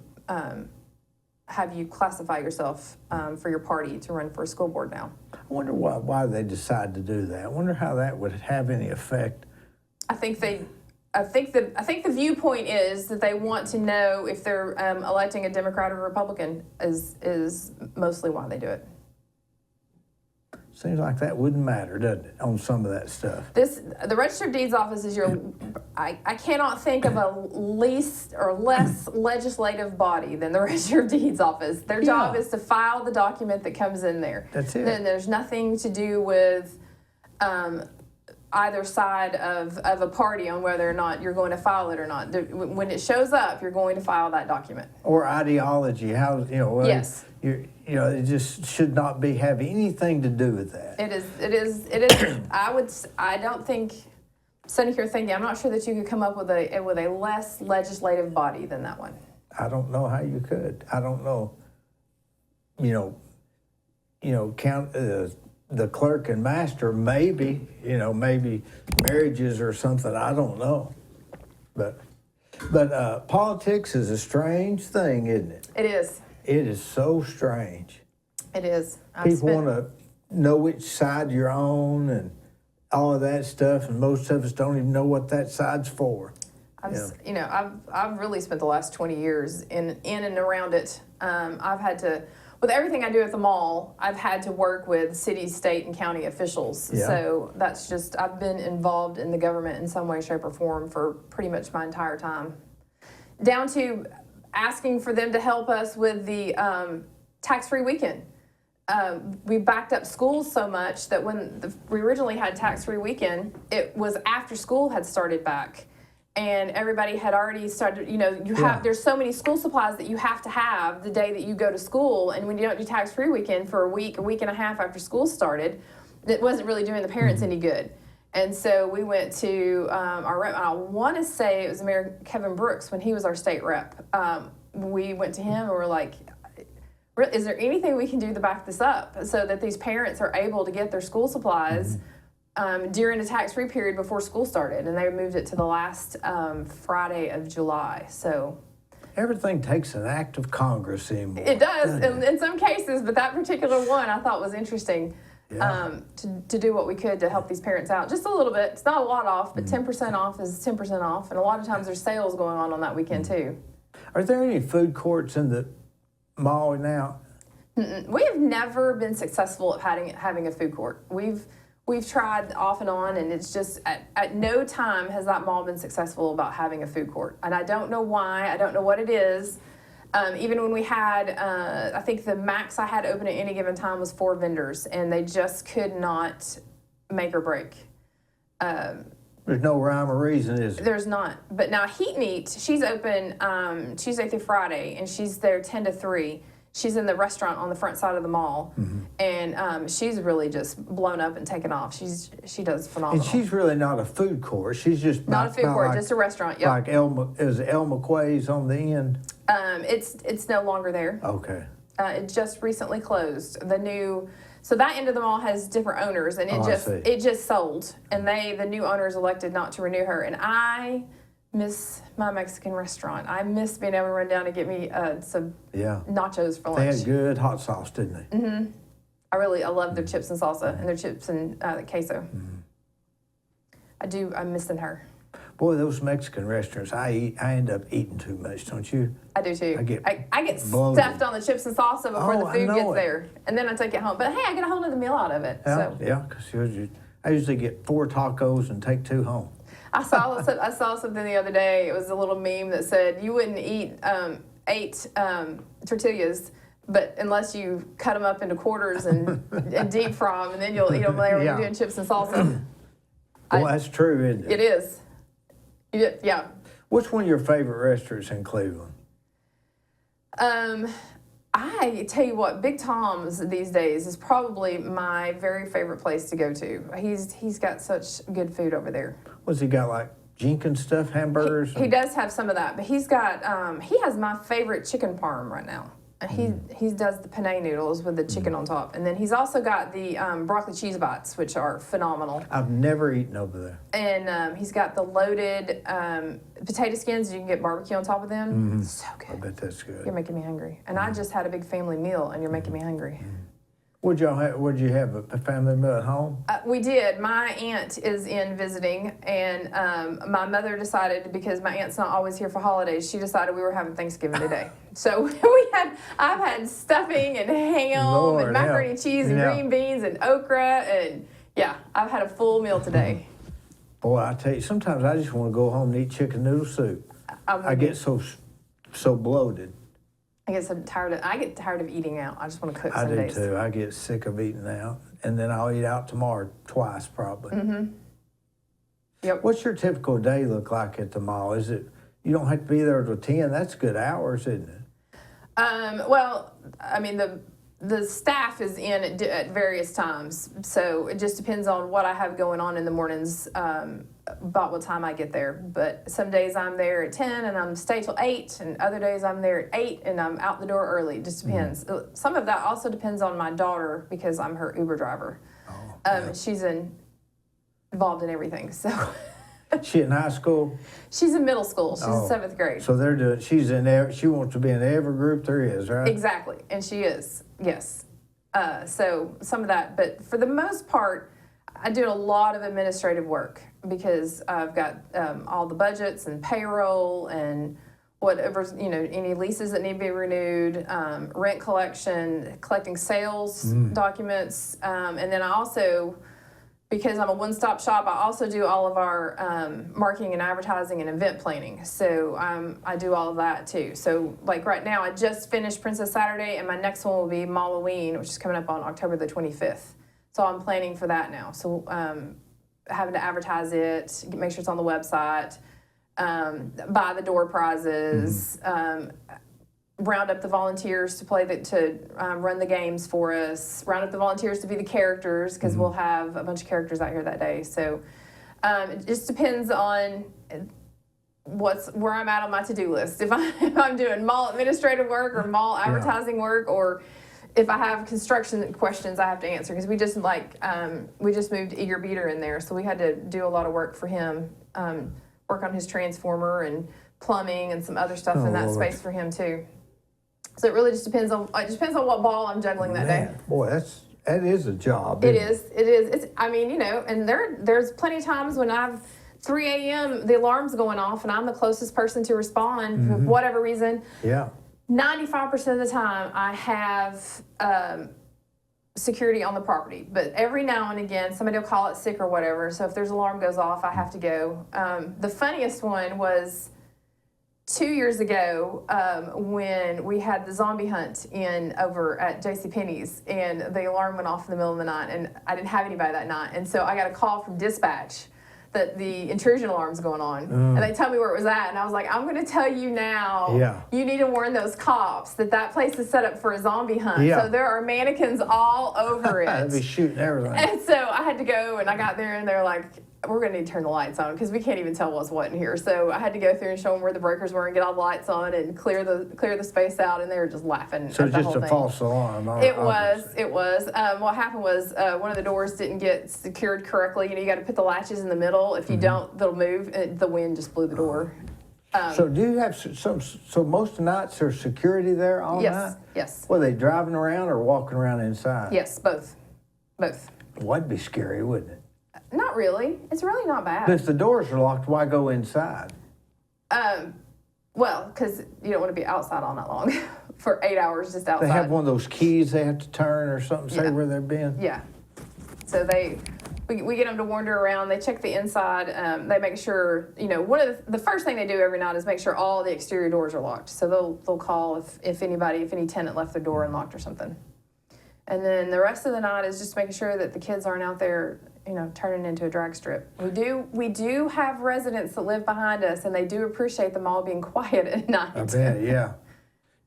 have you classify yourself for your party to run for a school board now. I wonder why they decide to do that. I wonder how that would have any effect. I think the viewpoint is that they want to know if they're electing a Democrat or Republican is mostly why they do it. Seems like that wouldn't matter, doesn't it, on some of that stuff? The Register of Deeds office is I cannot think of a least or less legislative body than the Register of Deeds office. Their job is to file the document that comes in there. That's it. Then there's nothing to do with either side of a party on whether or not you're going to file it or not. When it shows up, you're going to file that document. Or ideology, how, Yes. It just should not have anything to do with that. It is. I don't think, sitting here thinking, I'm not sure that you could come up with a less legislative body than that one. I don't know how you could. I don't know. Count the clerk and master, maybe marriages or something. I don't know. But politics is a strange thing, isn't it? It is. It is so strange. It is. People want to know which side you're on and all of that stuff, and most of us don't even know what that side's for. I've really spent the last 20 years in and around it. I've had to, with everything I do at the mall, I've had to work with city, state, and county officials. Yeah. So that's just, I've been involved in the government in some way, shape, or form for pretty much my entire time. Down to asking for them to help us with the tax-free weekend. We backed up schools so much that when we originally had tax-free weekend, it was after school had started back. And everybody had already started, there's so many school supplies that you have to have the day that you go to school. And when you don't do tax-free weekend for a week and a half after school started, it wasn't really doing the parents any good. And so we went to our rep, and I want to say it was Mayor Kevin Brooks when he was our state rep. We went to him and we're like, is there anything we can do to back this up so that these parents are able to get their school supplies during the tax-free period before school started? And they moved it to the last Friday of July. So Everything takes an act of Congress anymore. it does in some cases, but that particular one I thought was interesting. Yeah. To do what we could to help these parents out. Just a little bit. It's not a lot off, but 10% off is 10% off. And a lot of times there's sales going on that weekend too. Are there any food courts in the mall now? We have never been successful at having a food court. We've tried off and on, and it's just at no time has that mall been successful about having a food court. And I don't know why. I don't know what it is. Even when we had, I think the max I had open at any given time was 4 vendors, and they just could not make or break. There's no rhyme or reason, is there? There's not. But now Heat and Eat, she's open Tuesday through Friday, and she's there 10 to 3. She's in the restaurant on the front side of the mall, and she's really just blown up and taken off. She does phenomenal. And she's really not a food court. She's just not a food court, like, just a restaurant. Yep. Like is El McQuay's on the end? It's no longer there. Okay. It just recently closed. So that end of the mall has different owners, and it just sold, and the new owners elected not to renew her. And I miss my Mexican restaurant. I miss being able to run down and get me some nachos for lunch. They had good hot sauce, didn't they? Mm-hmm. I love their chips and salsa and their chips and queso. Mm-hmm. I'm missing her. Boy, those Mexican restaurants, I end up eating too much, don't you? I do too. I get bloated. stuffed on the chips and salsa before the food gets there, and then I take it home. But hey, I get a whole other meal out of it. Yeah, because I usually get 4 tacos and take 2 home. I saw something the other day. It was a little meme that said you wouldn't eat 8 tortillas, but unless you cut them up into quarters and deep fry them, and then you'll eat them later when you're doing chips and salsa. Well, that's true, isn't it? It is. Yeah. What's one of your favorite restaurants in Cleveland? I tell you what, Big Tom's these days is probably my very favorite place to go to. He's got such good food over there. What's he got, like Jenkins stuff, hamburgers? He does have some of that, but he's got he has my favorite chicken parm right now. He does the penne noodles with the chicken on top, and then he's also got the broccoli cheese bites, which are phenomenal. I've never eaten over there. And he's got the loaded potato skins. You can get barbecue on top of them. So good. I bet that's good. You're making me hungry. And I just had a big family meal, and you're making me hungry. What'd you have, a family meal at home? We did. My aunt is in visiting, and my mother decided, because my aunt's not always here for holidays, she decided we were having Thanksgiving today. So I've had stuffing and ham and macaroni and cheese and green beans and okra, and I've had a full meal today. Boy, I tell you, sometimes I just want to go home and eat chicken noodle soup. I get so bloated. I get tired of eating out. I just want to cook some days. I do too. I get sick of eating out, and then I'll eat out tomorrow twice probably. Yep. What's your typical day look like at the mall? Is it you don't have to be there till 10? That's good hours, isn't it? Well, I mean the staff is in at various times, so it just depends on what I have going on in the mornings, about what time I get there. But some days I'm there at 10 and I'm stay till 8, and other days I'm there at 8 and I'm out the door early. It just depends. Some of that also depends on my daughter, because I'm her Uber driver. She's involved in everything, so. She in high school? She's in middle school. She's in 7th grade. So she wants to be in every group there is, right? Exactly, and she is, yes. So some of that, but for the most part, I do a lot of administrative work, because I've got all the budgets and payroll and whatever, any leases that need to be renewed, rent collection, collecting sales documents, and then I also, because I'm a one-stop shop, I also do all of our marketing and advertising and event planning. So I do all of that too. So like right now, I just finished Princess Saturday, and my next one will be Malloween, which is coming up on October the 25th. So I'm planning for that now. So having to advertise it, make sure it's on the website, buy the door prizes, round up the volunteers to run the games for us, round up the volunteers to be the characters, because we'll have a bunch of characters out here that day. So it just depends on where I'm at on my to-do list. If I'm doing mall administrative work or mall advertising work, or if I have construction questions I have to answer, because we just moved Eager Beater in there, so we had to do a lot of work for him, work on his transformer and plumbing and some other stuff in that space for him too. So it really just depends on what ball I'm juggling that day. Boy, that is a job. It is. It's and there's plenty of times when I've 3 a.m. the alarm's going off and I'm the closest person to respond for whatever reason. Yeah. 95% of the time, I have security on the property, but every now and again, somebody will call it sick or whatever. So if there's an alarm goes off, I have to go. The funniest one was 2 years ago when we had the zombie hunt over at JCPenney's, and the alarm went off in the middle of the night, and I didn't have anybody that night, and so I got a call from dispatch that the intrusion alarm's going on, and they tell me where it was at, and I was like, I'm going to tell you now, you need to warn those cops that place is set up for a zombie hunt. So there are mannequins all over it. They'd be shooting everything. And so I had to go, and I got there, and they're like, we're going to need to turn the lights on because we can't even tell what's what in here. So I had to go through and show them where the breakers were and get all the lights on and clear the space out, and they were just laughing. So at the just whole a thing. false alarm. It was. What happened was one of the doors didn't get secured correctly. You got to put the latches in the middle. If you don't, they'll move. And the wind just blew the door. So do you have so most nights there's security there all night? Yes. Were they driving around or walking around inside? Yes, both. Well, that'd be scary, wouldn't it? Not really. It's really not bad. But if the doors are locked, why go inside? Well, because you don't want to be outside all night long for 8 hours just outside. They have one of those keys they have to turn or something, say where they've been? Yeah. So we get them to wander around. They check the inside. They make sure, one of the first thing they do every night is make sure all the exterior doors are locked. So they'll call if any tenant left their door unlocked or something. And then the rest of the night is just making sure that the kids aren't out there, turning into a drag strip. We do have residents that live behind us, and they do appreciate the mall being quiet at night. I bet, yeah.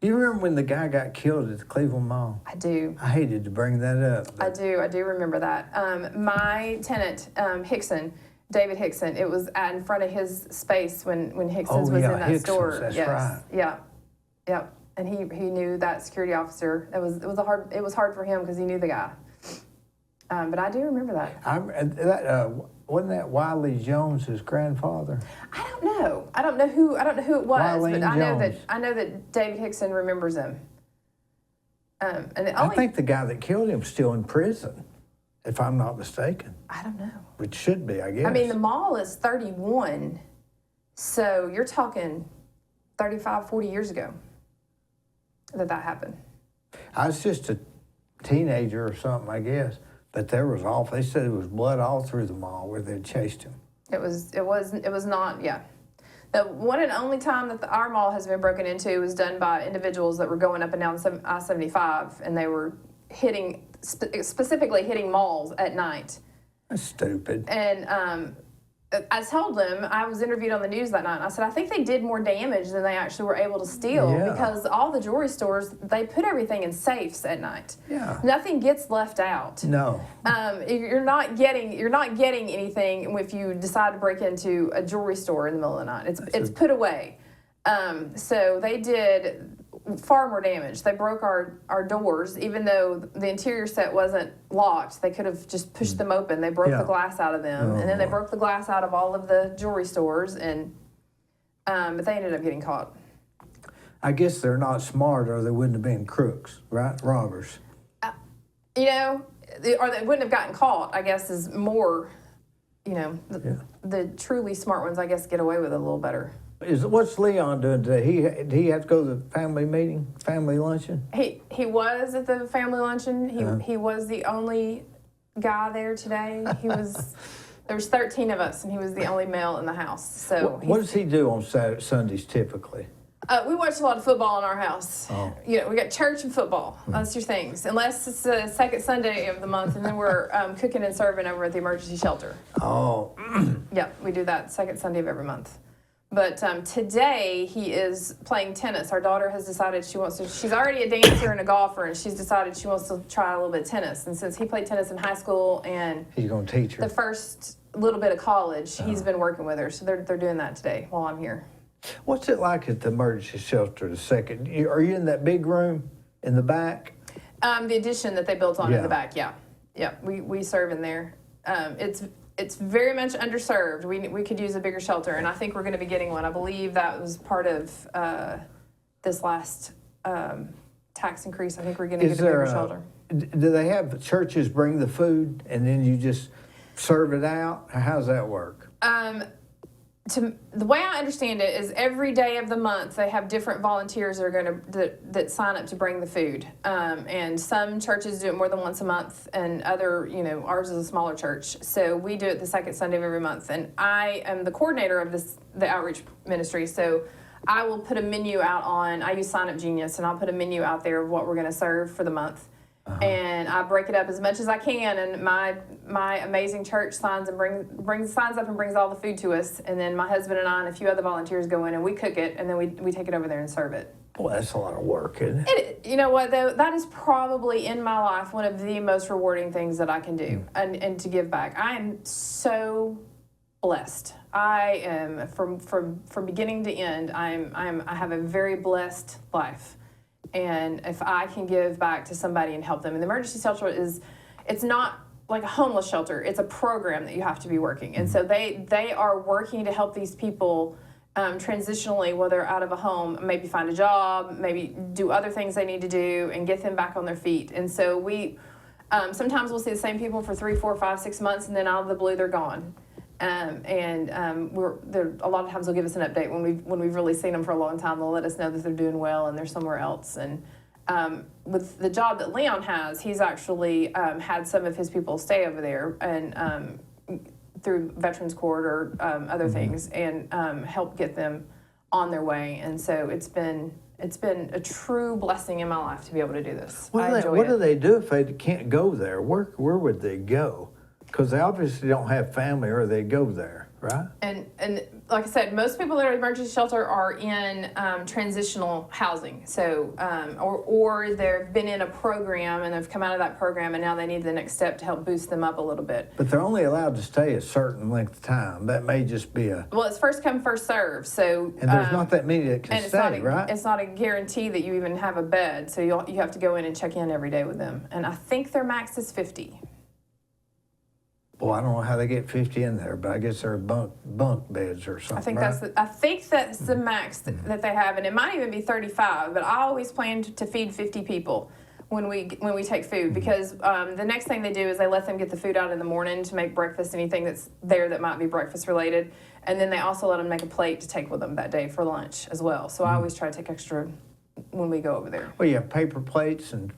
Do you remember when the guy got killed at the Cleveland Mall? I do. I hated to bring that up. I do remember that. My tenant, David Hickson, it was in front of his space when Hickson's was in that Hickson's, store. That's yes. right. Yeah. Yep. And he knew that security officer. It was hard for him because he knew the guy. But I do remember that. Wasn't that Wiley Jones, his grandfather? I don't know who it was, Wileen but Jones. I know that David Hickson remembers him. I think the guy that killed him is still in prison, if I'm not mistaken. I don't know. Which should be, I guess. I mean, the mall is 31, so you're talking 35, 40 years ago that happened. I was just a teenager or something, I guess. But they said there was blood all through the mall where they chased him. It was not, yeah. The one and only time that our mall has been broken into was done by individuals that were going up and down I-75, and they were specifically hitting malls at night. That's stupid. And I told them, I was interviewed on the news that night, and I said, I think they did more damage than they actually were able to steal because all the jewelry stores, they put everything in safes at night. Yeah. Nothing gets left out. No. You're not getting anything if you decide to break into a jewelry store in the middle of the night. It's put away. So they did far more damage. They broke our doors, even though the interior set wasn't locked. They could have just pushed them open. They broke the glass out of them, and then they broke the glass out of all of the jewelry stores, and but they ended up getting caught. I guess they're not smart, or they wouldn't have been crooks, right? Robbers. Or they wouldn't have gotten caught, I guess, is more, the truly smart ones, I guess, get away with it a little better. What's Leon doing today? Did he have to go to the family luncheon? He was at the family luncheon. He was the only guy there today. There was 13 of us, and he was the only male in the house. So what does he do on Sundays typically? We watch a lot of football in our house. Oh. We got church and football. That's your things. Unless it's the second Sunday of the month, and then we're cooking and serving over at the emergency shelter. Oh. Yeah, we do that second Sunday of every month. But today he is playing tennis. Our daughter has decided she's already a dancer and a golfer, and she's decided she wants to try a little bit of tennis. And since he played tennis in high school and he's going to teach her the first little bit of college, he's been working with her. So they're doing that today while I'm here. What's it like at the emergency shelter the second? Are you in that big room in the back? The addition that they built on in the back, yeah. We serve in there. It's very much underserved. We could use a bigger shelter, and I think we're going to be getting one. I believe that was part of this last tax increase. I think we're going to get a bigger shelter. Do they have churches bring the food and then you just serve it out? How does that work? the way I understand it is every day of the month they have different volunteers that are going to that sign up to bring the food, and some churches do it more than once a month, and other, ours is a smaller church, so we do it the second Sunday of every month. And I am the coordinator of the outreach ministry, so I will put a menu out I use Sign Up Genius, and I'll put a menu out there of what we're going to serve for the month. And I break it up as much as I can, and my amazing church signs up and brings all the food to us, and then my husband and I and a few other volunteers go in and we cook it, and then we take it over there and serve it. Well, that's a lot of work, isn't it? You know what, though? That is probably in my life one of the most rewarding things that I can do, and to give back. I am so blessed. I am from beginning to end. I have a very blessed life. And if I can give back to somebody and help them, and the emergency shelter it's not like a homeless shelter. It's a program that you have to be working. And so they are working to help these people transitionally, while they're out of a home, maybe find a job, maybe do other things they need to do, and get them back on their feet. And so we sometimes we'll see the same people for 3, 4, 5, 6 months, and then out of the blue they're gone. We're there. A lot of times they'll give us an update when we've really seen them for a long time. They'll let us know that they're doing well and they're somewhere else. And with the job that Leon has, he's actually had some of his people stay over there and through Veterans Court or other things, and help get them on their way. And so it's been a true blessing in my life to be able to do this. What do they do if they can't go there? Where would they go? Because they obviously don't have family, or they go there, right? And like I said, most people that are in emergency shelter are in transitional housing. So, or they've been in a program and they've come out of that program, and now they need the next step to help boost them up a little bit. But they're only allowed to stay a certain length of time. That may just be Well, it's first come, first serve. So, and there's not that many that can stay, right? It's not a guarantee that you even have a bed. So you have to go in and check in every day with them. And I think their max is 50. Well, I don't know how they get 50 in there, but I guess they're bunk beds or something. I think that's the max that they have, and it might even be 35. But I always plan to feed 50 people when we take food, because the next thing they do is they let them get the food out in the morning to make breakfast, anything that's there that might be breakfast related, and then they also let them make a plate to take with them that day for lunch as well. So I always try to take extra when we go over there. Well, you have paper plates and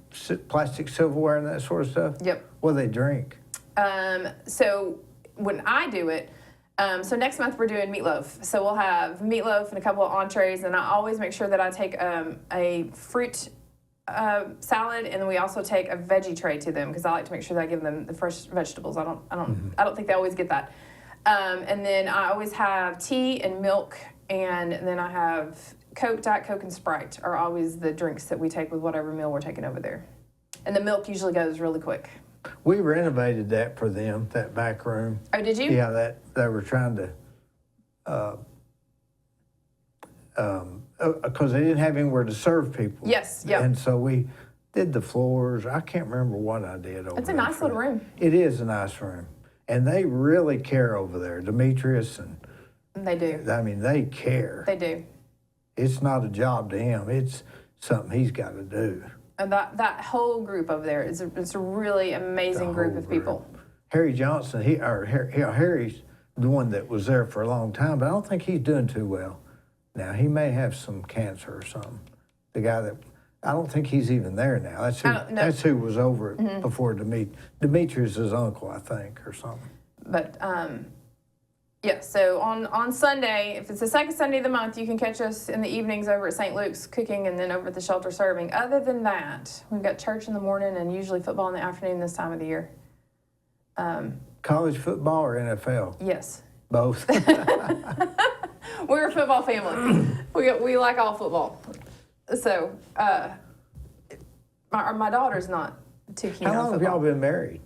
plastic silverware and that sort of stuff. Yep. What do they drink? So when I do it, so next month we're doing meatloaf. So we'll have meatloaf and a couple of entrees, and I always make sure that I take a fruit salad, and then we also take a veggie tray to them, because I like to make sure that I give them the fresh vegetables. I don't think they always get that. And then I always have tea and milk, and then I have Coke, Diet Coke, and Sprite are always the drinks that we take with whatever meal we're taking over there. And the milk usually goes really quick. We renovated that for them, that back room. Oh, did you? Yeah, they were trying to, because they didn't have anywhere to serve people. Yes, yeah. And so we did the floors. I can't remember what I did over there. It's a nice little room. It is a nice room. And they really care over there, Demetrius, and They do. I mean, they care. They do. It's not a job to him. It's something he's got to do. And that whole group over there is a really amazing group of people. Harry Johnson, Harry's the one that was there for a long time, but I don't think he's doing too well. Now, he may have some cancer or something. The guy that, I don't think he's even there now. That's who was over it before Demetrius' uncle, I think, or something. But, yeah, so on Sunday, if it's the second Sunday of the month, you can catch us in the evenings over at St. Luke's cooking, and then over at the shelter serving. Other than that, we've got church in the morning and usually football in the afternoon this time of the year. College football or NFL? Yes. Both. We're a football family. We like all football. So my daughter's not too keen on football. How long have y'all been married?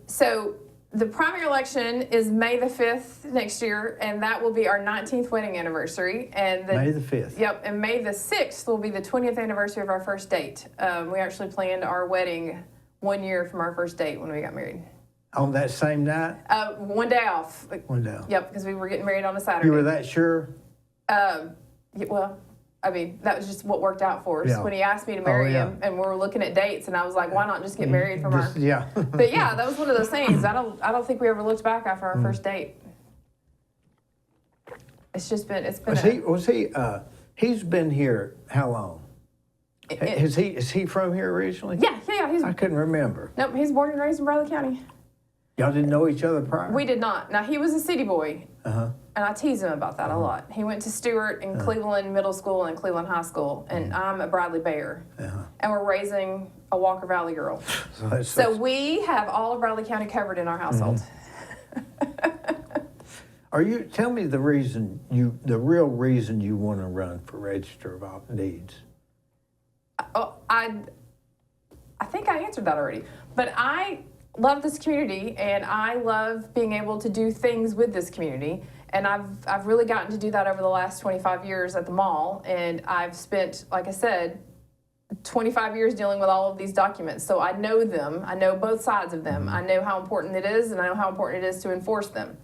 So the primary election is May the 5th next year, and that will be our 19th wedding anniversary. And May the 5th. Yep, and May the 6th will be the 20th anniversary of our first date. We actually planned our wedding 1 year from our first date when we got married. On that same night? 1 day off. One day off. Yep, because we were getting married on a Saturday. You were that sure? Well, I mean, that was just what worked out for us. Yeah. When he asked me to marry him, and we were looking at dates, and I was like, why not just get married from our... Yeah. But yeah, that was one of those things. I don't think we ever looked back after our first date. it's been. He's been here how long? Is he from here originally? Yeah. I couldn't remember. Nope, he's born and raised in Bradley County. Y'all didn't know each other prior? We did not. Now, he was a city boy, and I tease him about that a lot. He went to Stewart and Cleveland Middle School and Cleveland High School, and I'm a Bradley Bayer. And we're raising a Walker Valley girl. So we have all of Bradley County covered in our household. Tell me the real reason you want to run for Register of All Deeds. I think I answered that already. But I love this community, and I love being able to do things with this community. And I've really gotten to do that over the last 25 years at the mall. And I've spent, like I said, 25 years dealing with all of these documents. So I know them. I know both sides of them. I know how important it is, and I know how important it is to enforce them.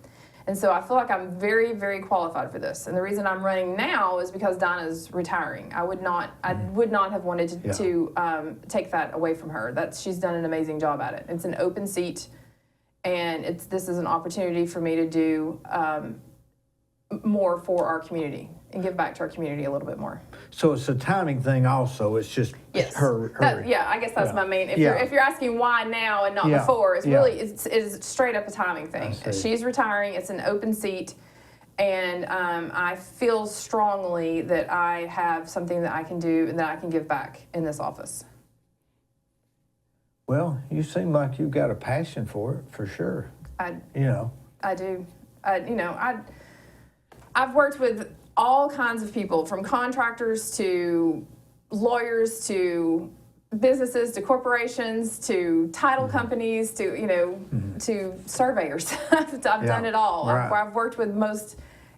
And so I feel like I'm very, very qualified for this. And the reason I'm running now is because Dinah's retiring. I would not have wanted to take that away from her. She's done an amazing job at it. It's an open seat, and this is an opportunity for me to do more for our community and give back to our community a little bit more. So it's a timing thing also. It's just her. I guess that's my main. If you're asking why now and not before, it's straight up a timing thing. She's retiring. It's an open seat, and I feel strongly that I have something that I can do and that I can give back in this office. Well, you seem like you've got a passion for it, for sure. I do. I've worked with all kinds of people, from contractors to lawyers to businesses to corporations to title companies to surveyors. I've done it all. Right. I've worked with most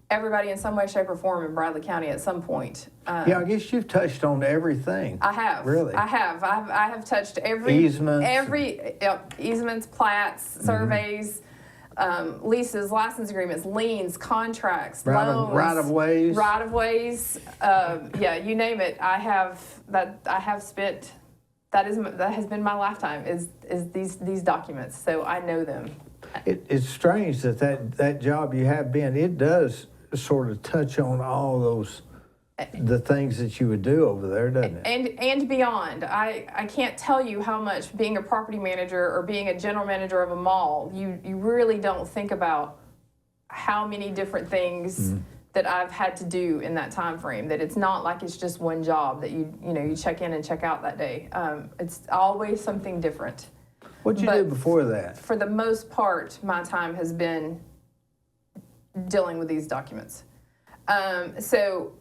everybody in some way, shape, or form in Bradley County at some point. I guess you've touched on everything. I have. Really? I have. I have touched every easements, plats, surveys. Leases, license agreements, liens, contracts, loans, right of ways, you name it. I have spent. That has been my lifetime. Is these documents? So I know them. It's strange that job you have been. It does sort of touch on all the things that you would do over there, doesn't it? And beyond. I can't tell you how much being a property manager or being a general manager of a mall, you really don't think about how many different things that I've had to do in that time frame. That it's not like it's just one job that you check in and check out that day. It's always something different. What'd you do before that? For the most part, my time has been dealing with these documents. So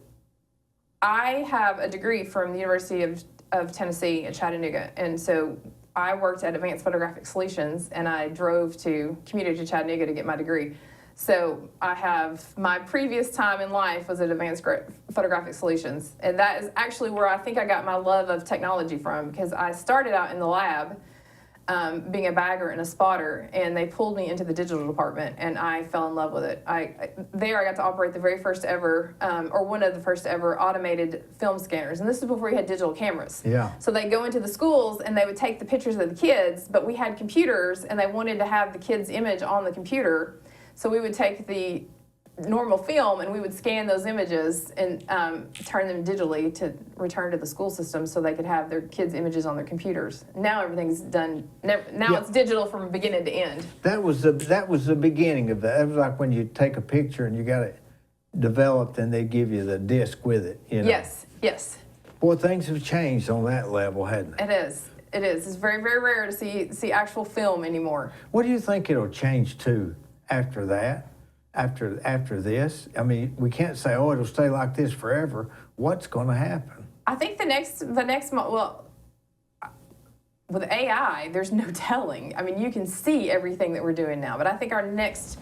I have a degree from the University of Tennessee at Chattanooga, and so I worked at Advanced Photographic Solutions, and I commuted to Chattanooga to get my degree. So I have, my previous time in life was at Advanced Photographic Solutions, and that is actually where I think I got my love of technology from, because I started out in the lab being a bagger and a spotter, and they pulled me into the digital department, and I fell in love with it. I got to operate the very first ever, or one of the first ever automated film scanners, and this is before we had digital cameras. Yeah. So they go into the schools and they would take the pictures of the kids, but we had computers, and they wanted to have the kid's image on the computer, so we would take the normal film and we would scan those images and turn them digitally to return to the school system so they could have their kids' images on their computers. Now everything's done. It's digital from beginning to end. That was the beginning of that. It was like when you take a picture and you got it developed and they give you the disc with it. Yes. Boy, things have changed on that level, hadn't they? It is. It's very, very rare to see actual film anymore. What do you think it'll change to after that? After this, I mean, we can't say, it'll stay like this forever. What's going to happen? I think with AI, there's no telling. I mean, you can see everything that we're doing now, but I think our next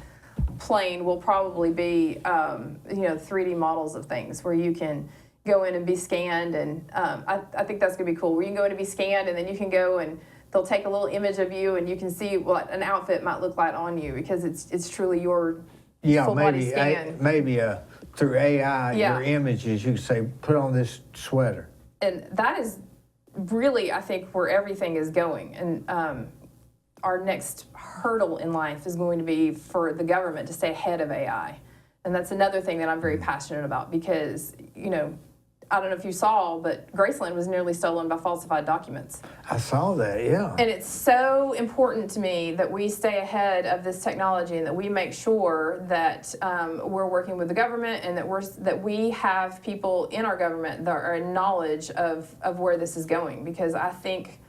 plane will probably be, 3D models of things where you can go in and be scanned, and I think that's going to be cool. Where you can go in and be scanned, and then you can go and they'll take a little image of you, and you can see what an outfit might look like on you because it's truly your full body scan. Maybe through AI, your images, you say, put on this sweater. And that is really, I think, where everything is going. And our next hurdle in life is going to be for the government to stay ahead of AI. And that's another thing that I'm very passionate about because, I don't know if you saw, but Graceland was nearly stolen by falsified documents. I saw that, yeah. And it's so important to me that we stay ahead of this technology and that we make sure that we're working with the government and that we have people in our government that are in knowledge of where this is going. Because I think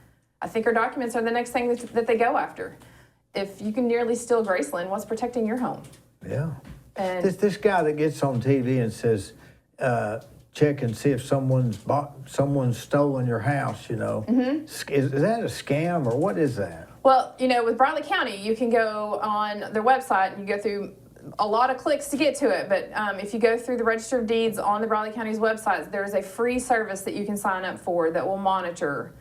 our documents are the next thing that they go after. If you can nearly steal Graceland, what's protecting your home? Yeah. And This guy that gets on TV and says, check and see if someone's stolen your house, Mm-hmm. Is that a scam or what is that? Well, with Bradley County, you can go on their website and you go through a lot of clicks to get to it. But if you go through the Register of Deeds on the Bradley County's website, there is a free service that you can sign up for that will monitor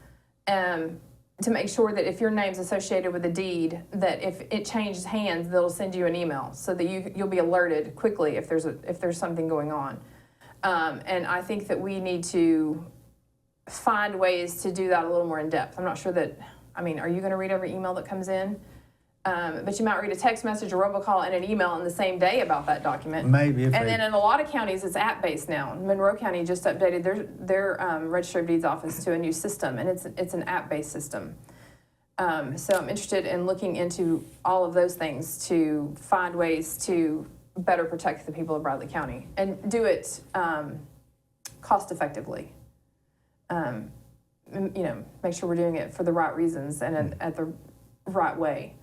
to make sure that if your name's associated with a deed, that if it changes hands, they'll send you an email so that you'll be alerted quickly if there's something going on. And I think that we need to find ways to do that a little more in depth. I'm not sure that, are you going to read every email that comes in? But you might read a text message, a robocall, and an email in the same day about that document. Maybe. Then in a lot of counties, it's app-based now. Monroe County just updated their Register of Deeds office to a new system, and it's an app-based system. So I'm interested in looking into all of those things to find ways to better protect the people of Bradley County and do it cost effectively. Make sure we're doing it for the right reasons and at the right way.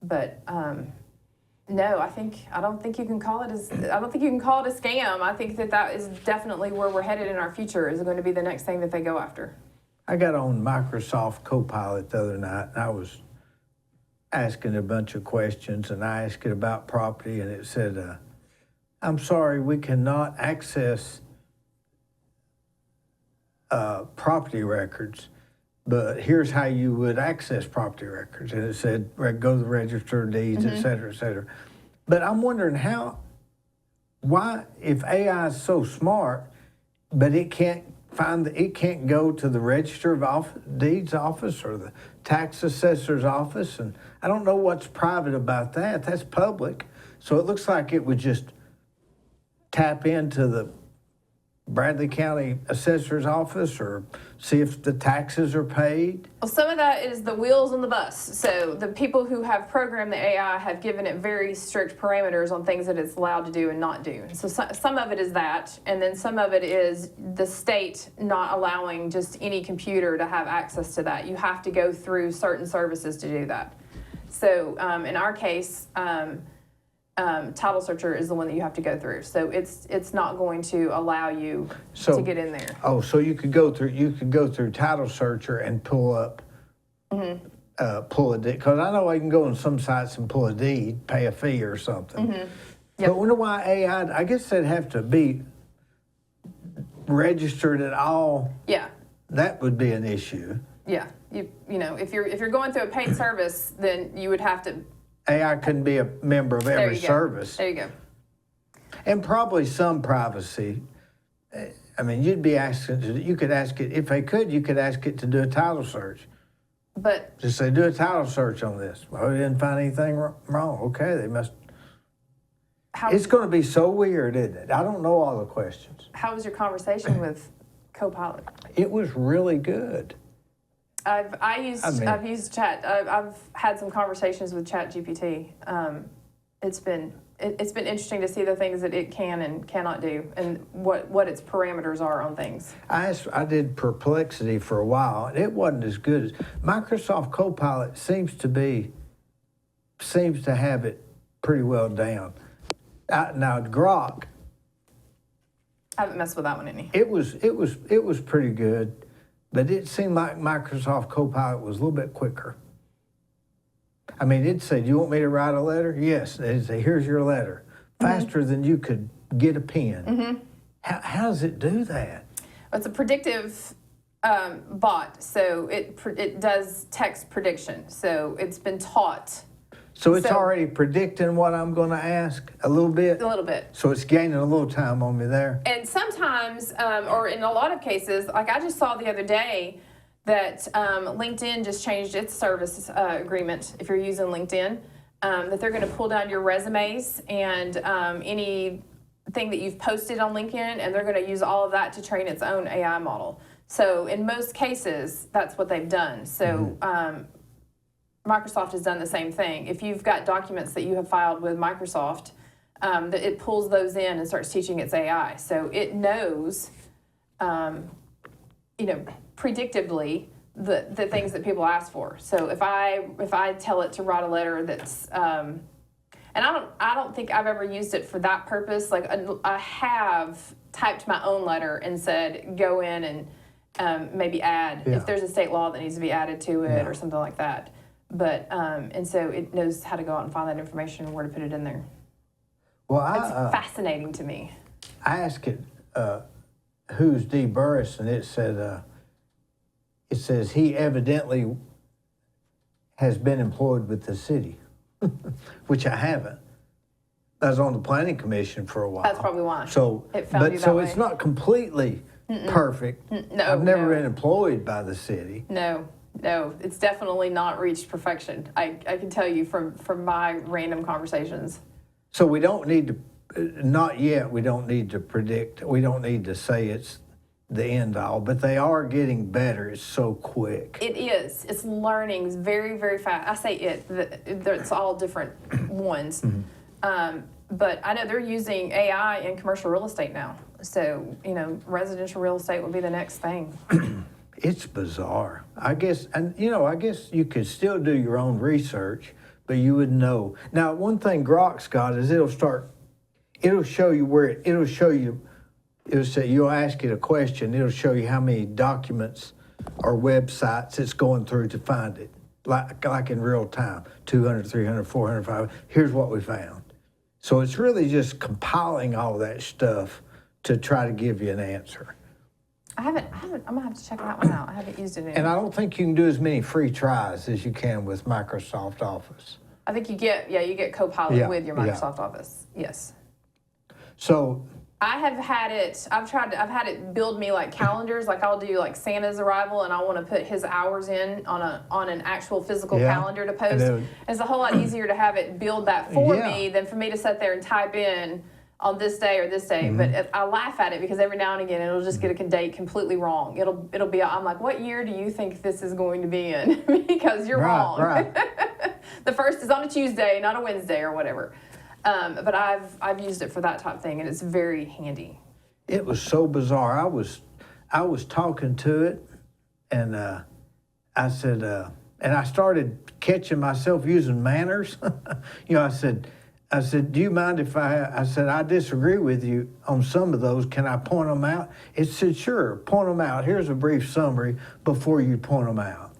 But no, I don't think you can call it a scam. I think that is definitely where we're headed in our future is going to be the next thing that they go after. I got on Microsoft Copilot the other night and I was asking a bunch of questions and I asked it about property and it said, I'm sorry, we cannot access property records, but here's how you would access property records. And it said, go to the Register of Deeds, et cetera, et cetera. But I'm wondering why, if AI is so smart, but it can't go to the Register of Deeds office or the tax assessor's office. And I don't know what's private about that. That's public. So it looks like it would just tap into the Bradley County Assessor's Office or see if the taxes are paid? Well, some of that is the wheels on the bus. So the people who have programmed the AI have given it very strict parameters on things that it's allowed to do and not do. So some of it is that, and then some of it is the state not allowing just any computer to have access to that. You have to go through certain services to do that. So in our case, Title Searcher is the one that you have to go through. So it's not going to allow you to get in there. Oh, so you could go through Title Searcher and pull up, pull a deed. Because I know I can go on some sites and pull a deed, pay a fee or something. Yep. But I wonder why AI, I guess they'd have to be registered at all. Yeah. That would be an issue. Yeah. You know, if you're going through a paid service, then you would have to. AI couldn't be a member of every service. There you go. And probably some privacy. I mean, you could ask it, if they could, you could ask it to do a title search. But just say, do a title search on this. Well, we didn't find anything wrong. Okay, they must. It's going to be so weird, isn't it? I don't know all the questions. How was your conversation with Copilot? It was really good. I've used Chat. I've had some conversations with ChatGPT. It's been interesting to see the things that it can and cannot do, and what its parameters are on things. I did Perplexity for a while, and it wasn't as good as Microsoft Copilot seems to have it pretty well down. Now Grok. I haven't messed with that one any. It was pretty good. But it seemed like Microsoft Copilot was a little bit quicker. I mean, it'd say, do you want me to write a letter? Yes. It'd say, here's your letter. Faster than you could get a pen. How does it do that? It's a predictive bot, so it does text prediction. So it's been taught. So it's already predicting what I'm going to ask a little bit? A little bit. So it's gaining a little time on me there? And sometimes, or in a lot of cases, like I just saw the other day that LinkedIn just changed its service agreement, if you're using LinkedIn, that they're going to pull down your resumes and any thing that you've posted on LinkedIn, and they're going to use all of that to train its own AI model. So in most cases, that's what they've done. So Microsoft has done the same thing. If you've got documents that you have filed with Microsoft, it pulls those in and starts teaching its AI. So it knows, predictively the things that people ask for. So if I tell it to write a letter that's, and I don't think I've ever used it for that purpose. Like I have typed my own letter and said, go in and maybe add if there's a state law that needs to be added to it or something like that. But and so it knows how to go out and find that information and where to put it in there. Well, It's fascinating to me. I asked it, who's Dee Burris, and it says he evidently has been employed with the city, which I haven't. I was on the planning commission for a while. That's probably why. So, it found you that way. It's not completely perfect. No, I've never been employed by the city. No, it's definitely not reached perfection. I can tell you from my random conversations. So we don't need to, not yet, we don't need to predict, we don't need to say it's the end all, but they are getting better. It's so quick. It is. It's learning very, very fast. I say it's all different ones. But I know they're using AI in commercial real estate now. So, residential real estate would be the next thing. It's bizarre. I guess you could still do your own research, but you would know. Now, one thing Grok's got is it'll show you you'll ask it a question, it'll show you how many documents or websites it's going through to find it, like in real time, 200, 300, 400, 500, here's what we found. So it's really just compiling all that stuff to try to give you an answer. I'm gonna have to check that one out. I haven't used it in. And I don't think you can do as many free tries as you can with Microsoft Office. I think you get Copilot with your Microsoft Office. Yes. So I've had it build me like calendars. Like I'll do like Santa's arrival, and I want to put his hours in on an actual physical calendar to post. It's a whole lot easier to have it build that for me than for me to sit there and type in on this day or this day. But I laugh at it because every now and again it'll just get a date completely wrong. It'll be, I'm like, what year do you think this is going to be in? Because you're wrong. Right. The first is on a Tuesday, not a Wednesday or whatever. But I've used it for that type thing, and it's very handy. It was so bizarre. I was talking to it, and I said, and I started catching myself using manners. I said, do you mind if I said, I disagree with you on some of those. Can I point them out? It said, sure, point them out. Here's a brief summary before you point them out.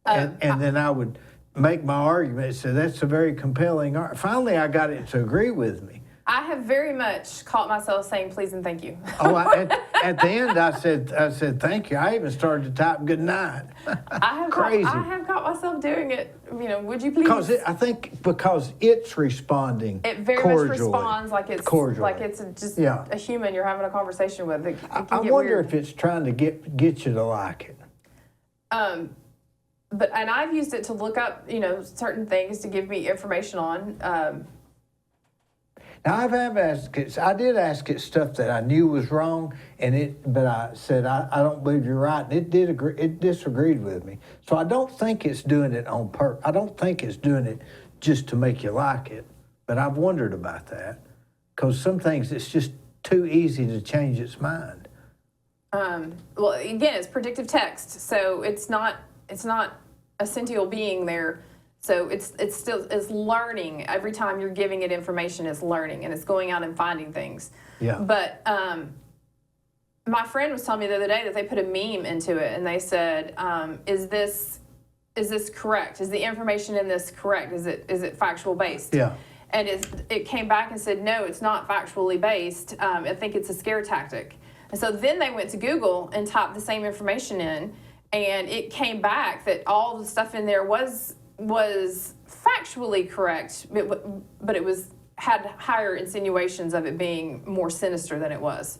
And then I would make my argument. So that's a very compelling argument. Finally, I got it to agree with me. I have very much caught myself saying please and thank you. At the end, I said thank you. I even started to type good night. Crazy. I have caught myself doing it. Would you please? Because it's responding. It very much responds like it's cordially. Like it's just a human you're having a conversation with. I wonder if it's trying to get you to like it. But I've used it to look up, certain things to give me information on. Now I did ask it stuff that I knew was wrong, but I said I don't believe you're right, and it disagreed with me. So I don't think it's doing it on purpose. I don't think it's doing it just to make you like it. But I've wondered about that because some things it's just too easy to change its mind. Well, again, it's predictive text, so it's not a sentient being there. So it's learning. Every time you're giving it information, it's learning, and it's going out and finding things. Yeah. But my friend was telling me the other day that they put a meme into it, and they said, "Is this correct? Is the information in this correct? Is it factual based?" Yeah. And it came back and said, "No, it's not factually based. I think it's a scare tactic." And so then they went to Google and typed the same information in, and it came back that all the stuff in there was factually correct, but it had higher insinuations of it being more sinister than it was.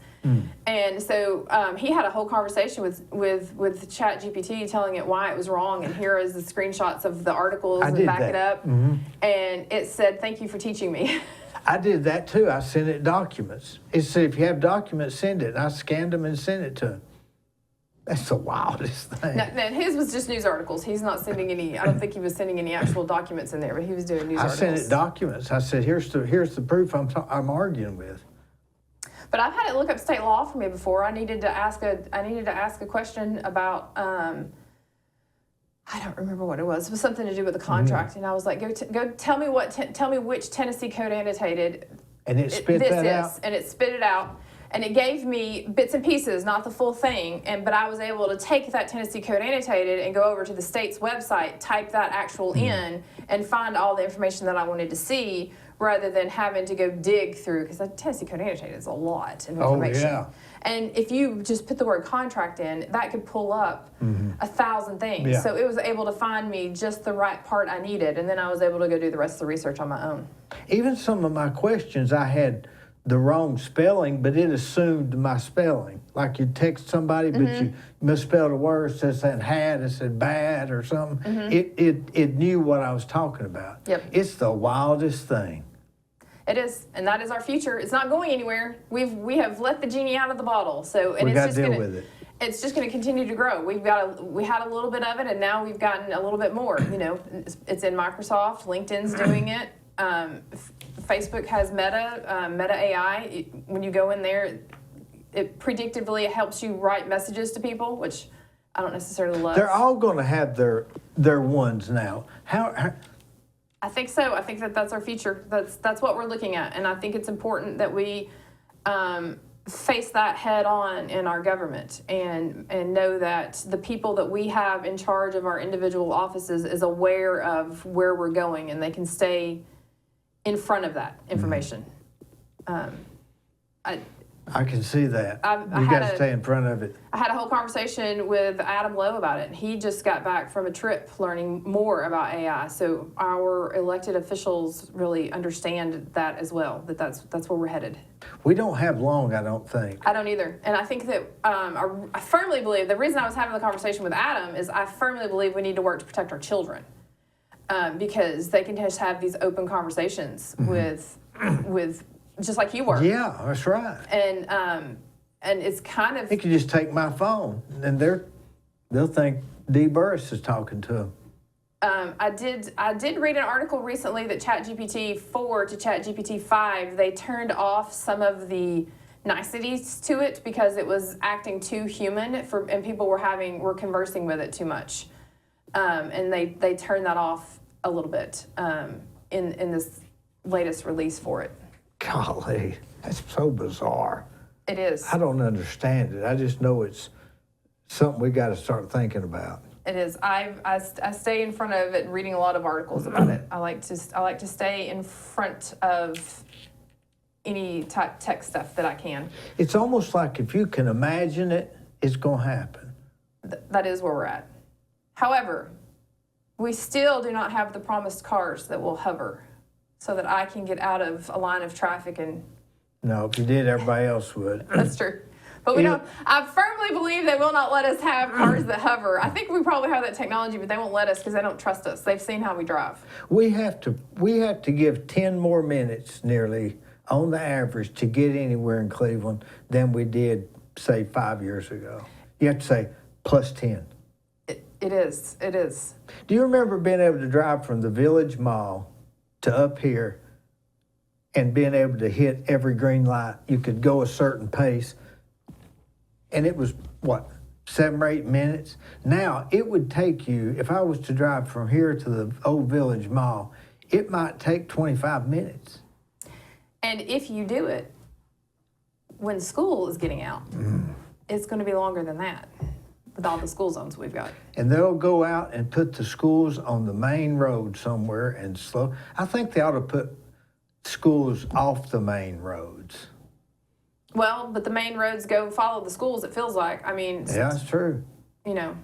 And so he had a whole conversation with ChatGPT telling it why it was wrong, and here is the screenshots of the articles that back it up. And it said, "Thank you for teaching me." I did that too. I sent it documents. It said, if you have documents, send it. And I scanned them and sent it to him. That's the wildest thing. No, his was just news articles. He's not sending any. I don't think he was sending any actual documents in there, but he was doing news articles. I sent it documents. I said, here's the proof I'm arguing with. But I've had it look up state law for me before. I needed to ask a question about. I don't remember what it was. It was something to do with the contract, and I was like, "Go tell me tell me which Tennessee code annotated." And it spit that out. And it spit it out, and it gave me bits and pieces, not the full thing. But I was able to take that Tennessee code annotated and go over to the state's website, type that actual in, and find all the information that I wanted to see, rather than having to go dig through, because the Tennessee code annotated is a lot of information. Oh, yeah. And if you just put the word contract in, that could pull up 1,000 things. Yeah. So it was able to find me just the right part I needed, and then I was able to go do the rest of the research on my own. Even some of my questions, I had the wrong spelling, but it assumed my spelling. Like you text somebody, but you misspelled a word, it said had, it said bad or something. It knew what I was talking about. Yep. It's the wildest thing. It is, and that is our future. It's not going anywhere. We have let the genie out of the bottle. So and We it's got just to deal gonna, with it. It's just going to continue to grow. We had a little bit of it, and now we've gotten a little bit more. You know, it's in Microsoft. LinkedIn's doing it. Facebook has Meta AI. When you go in there, it predictively helps you write messages to people, which I don't necessarily love. They're all going to have their ones now. How I think so. I think that's our future. That's what we're looking at, and I think it's important that we face that head on in our government and know that the people that we have in charge of our individual offices is aware of where we're going, and they can stay in front of that information. I can see that. I You had got to stay in front of it. I had a whole conversation with Adam Lowe about it. He just got back from a trip learning more about AI. So our elected officials really understand that as well, that's where we're headed. We don't have long, I don't think. I don't either. And I think that I firmly believe, the reason I was having the conversation with Adam is I firmly believe we need to work to protect our children. Because they can just have these open conversations with just like you were. Yeah, that's right. And it's kind of. They could just take my phone, and they'll think Dee Burris is talking to them. I did read an article recently that ChatGPT 4 to ChatGPT 5, they turned off some of the niceties to it because it was acting too human and people were conversing with it too much. And they turned that off a little bit in this latest release for it. Golly, that's so bizarre. It is. I don't understand it. I just know it's something we got to start thinking about. It is. I stay in front of it, reading a lot of articles about it. I like to stay in front of any type tech stuff that I can. It's almost like if you can imagine it, it's going to happen. That is where we're at. However, we still do not have the promised cars that will hover so that I can get out of a line of traffic and... No, if you did, everybody else would. That's true. But we don't... I firmly believe they will not let us have cars that hover. I think we probably have that technology, but they won't let us because they don't trust us. They've seen how we drive. We have to give 10 more minutes nearly on the average to get anywhere in Cleveland than we did, say, 5 years ago. You have to say plus 10. It is. It is. Do you remember being able to drive from the Village Mall to up here and being able to hit every green light? You could go a certain pace. And it was, 7 or 8 minutes? Now, it would take you, if I was to drive from here to the old Village Mall, it might take 25 minutes. And if you do it when school is getting out, it's going to be longer than that with all the school zones we've got. And they'll go out and put the schools on the main road somewhere and slow. I think they ought to put schools off the main roads. Well, but the main roads follow the schools, it feels like. I mean... Yeah, that's true. You know,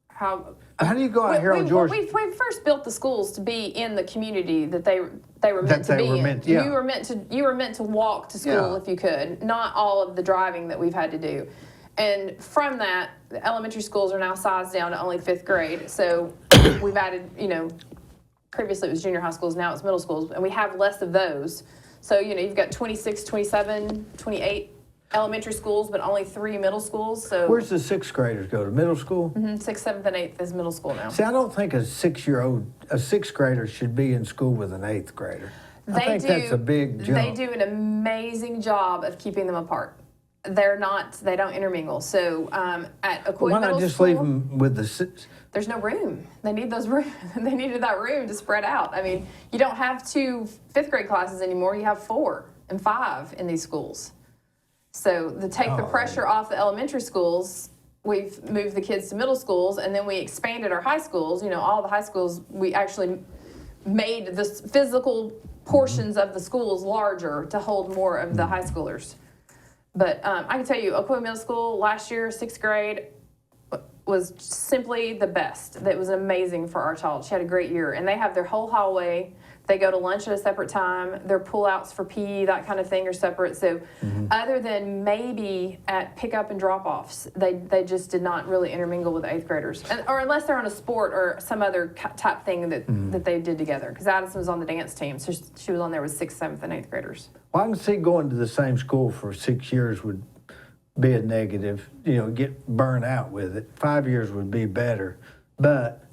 how do you go out here on George? We first built the schools to be in the community that they were meant to be in. Yeah. You were meant to walk to school if you could, not all of the driving that we've had to do. And from that, the elementary schools are now sized down to only 5th grade. So we've added, previously it was junior high schools, now it's middle schools, and we have less of those. So, you've got 26, 27, 28 elementary schools, but only 3 middle schools. So Where's the sixth graders go to? Middle school? 6th, 7th, and 8th is middle school now. See, I don't think a sixth grader should be in school with an eighth grader. I think that's a big jump. They do an amazing job of keeping them apart. They don't intermingle. So at Aquia Why Middle not just School, leave them with the six? there's no room. They need those room. They needed that room to spread out. I mean, you don't have 2 fifth grade classes anymore. You have 4 and 5 in these schools. So to take the pressure off the elementary schools, we've moved the kids to middle schools, and then we expanded our high schools. All the high schools, we actually made the physical portions of the schools larger to hold more of the high schoolers. But I can tell you, Aquia Middle School last year, 6th grade, was simply the best. That was amazing for our child. She had a great year. And they have their whole hallway. They go to lunch at a separate time. Their pull-outs for PE, that kind of thing, are separate. So other than maybe at pick-up and drop-offs, they just did not really intermingle with 8th graders. Or unless they're on a sport or some other type thing that they did together. Because Addison was on the dance team, so she was on there with 6th, 7th, and 8th graders. Well, I can see going to the same school for 6 years would be a negative, get burned out with it. 5 years would be better. But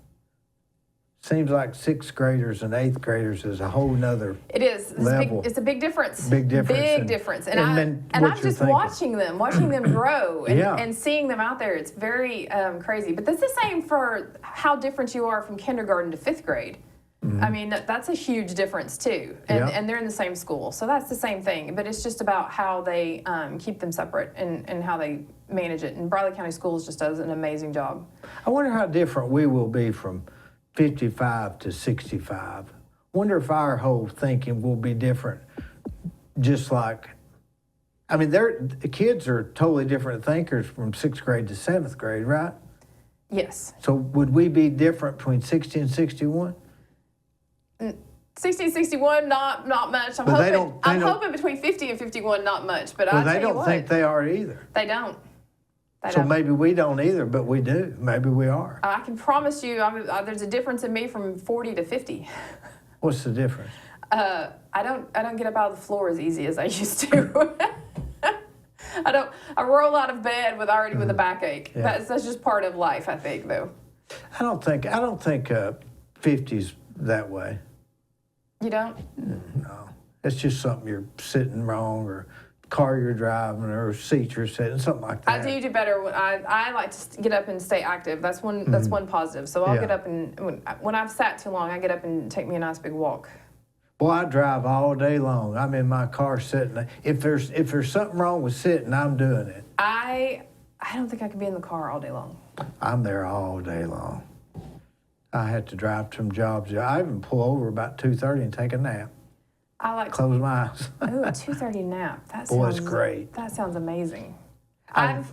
seems like 6th graders and 8th graders is a whole nother It is. level. It's a big difference. Big difference. Big difference. And then I'm what just you're thinking. watching them grow and, Yeah. and seeing them out there. It's very crazy. But that's the same for how different you are from kindergarten to 5th grade. I mean, that's a huge difference too. And, Yeah. and they're in the same school. So that's the same thing. But it's just about how they keep them separate and how they manage it. And Bradley County Schools just does an amazing job. I wonder how different we will be from 55 to 65. Wonder if our whole thinking will be different. Just like, the kids are totally different thinkers from 6th grade to 7th grade, right? Yes. So would we be different between 60 and 61? 60 and 61, not much. But they don't- I'm hoping between 50 and 51, not much. But Well, I tell they you don't what, think they are either. they don't. They So don't. maybe we don't either, but we do. Maybe we are. I can promise you, there's a difference in me from 40 to 50. What's the difference? I don't get up out of the floor as easy as I used to. I roll out of bed with a backache. Yeah. That's just part of life, I think, though. I don't think 50's that way. You don't? No. It's just something you're sitting wrong or car you're driving or seat you're sitting, something like that. I do better when I like to get up and stay active. That's one positive. So I'll Yeah. get up and when I've sat too long, I get up and take me a nice big walk. Boy, I drive all day long. I'm in my car sitting. If there's something wrong with sitting, I'm doing it. I don't think I could be in the car all day long. I'm there all day long. I had to drive some jobs. I even pull over about 2:30 and take a nap. I like to. Close my eyes. Ooh, a 2:30 nap. That Boy, sounds it's great. That sounds amazing. I've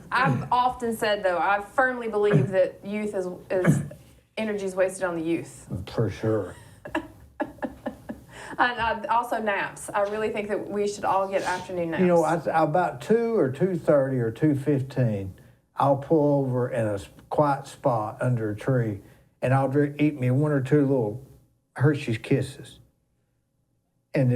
often said though, I firmly believe that youth is energy is wasted on the youth. For sure. And also naps. I really think that we should all get afternoon naps. About 2 or 2:30 or 2:15, I'll pull over in a quiet spot under a tree, and I'll eat me 1 or 2 little Hershey's Kisses. And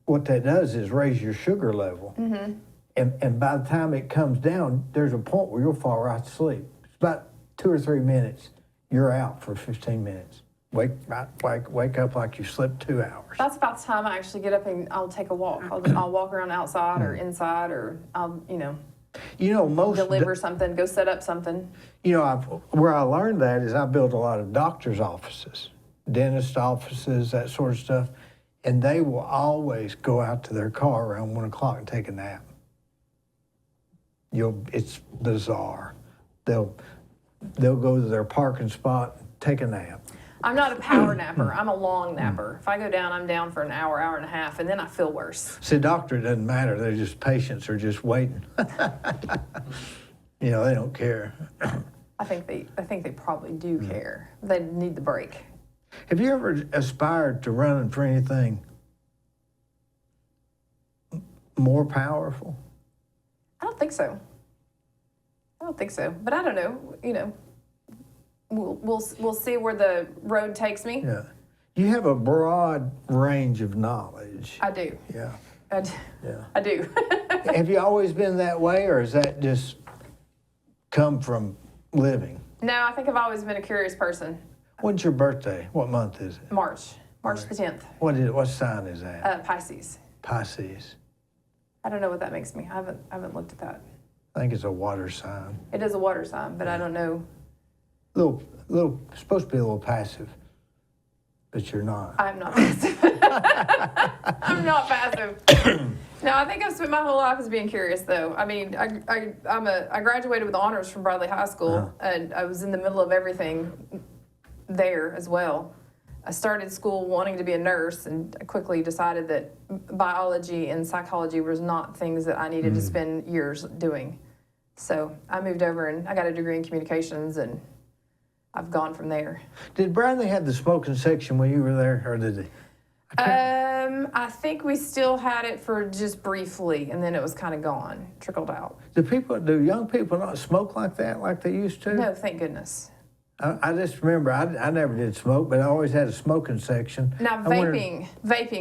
what that does is raise your sugar level. Mm-hmm. And by the time it comes down, there's a point where you'll fall right to sleep. It's about 2 or 3 minutes. You're out for 15 minutes. Wake up like you slept 2 hours. That's about the time I actually get up and I'll take a walk. I'll walk around outside or inside, or I'll Most deliver something, go set up something. where I learned that is I built a lot of doctor's offices, dentist offices, that sort of stuff, and they will always go out to their car around 1 o'clock and take a nap. It's bizarre. They'll go to their parking spot, take a nap. I'm not a power napper. I'm a long napper. If I go down, I'm down for an hour, hour and a half, and then I feel worse. See, doctor, it doesn't matter. They're just patients are just waiting. They don't care. I think they probably do care. They need the break. Have you ever aspired to running for anything more powerful? I don't think so. But I don't know. We'll see where the road takes me. Yeah. You have a broad range of knowledge. I do. Yeah. Yeah. I do. Have you always been that way, or has that just come from living? No, I think I've always been a curious person. When's your birthday? What month is it? March the 10th. What sign is that? Pisces. Pisces. I don't know what that makes me. I haven't looked at that. I think it's a water sign. It is a water sign, but I don't know. Little, supposed to be a little passive, but you're not. I'm not passive. I'm not passive. No, I think I've spent my whole life as being curious, though. I mean, I graduated with honors from Bradley High School, and I was in the middle of everything there as well. I started school wanting to be a nurse, and I quickly decided that biology and psychology was not things that I needed to spend years doing. So I moved over, and I got a degree in communications, and I've gone from there. Did Bradley have the smoking section when you were there, or did he? I think we still had it for just briefly, and then it was kind of gone, trickled out. Do young people not smoke like that, like they used to? No, thank goodness. I just remember I never did smoke, but I always had a smoking section. Now vaping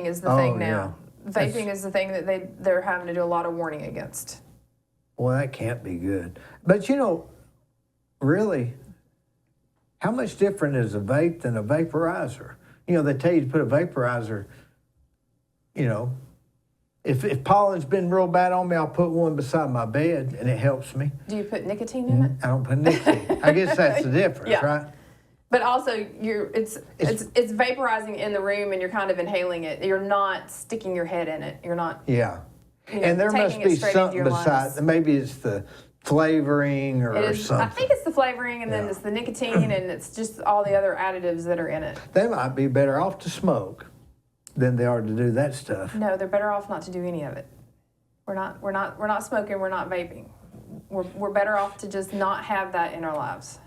is the thing now. Yeah. Vaping is the thing that they're having to do a lot of warning against. Well, that can't be good. But really, how much different is a vape than a vaporizer? They tell you to put a vaporizer, if pollen's been real bad on me, I'll put one beside my bed, and it helps me. Do you put nicotine in it? I don't put nicotine. I guess that's the difference, Yeah. right? But also, it's vaporizing in the room, and you're kind of inhaling it. You're not sticking your head in it. You're not. Yeah. And there must taking it be straight into something your lungs. besides. Maybe it's the flavoring or something. I think it's the flavoring, and then it's the nicotine, and it's just all the other additives that are in it. They might be better off to smoke than they are to do that stuff. No, they're better off not to do any of it. We're not smoking. We're not vaping. We're better off to just not have that in our lives.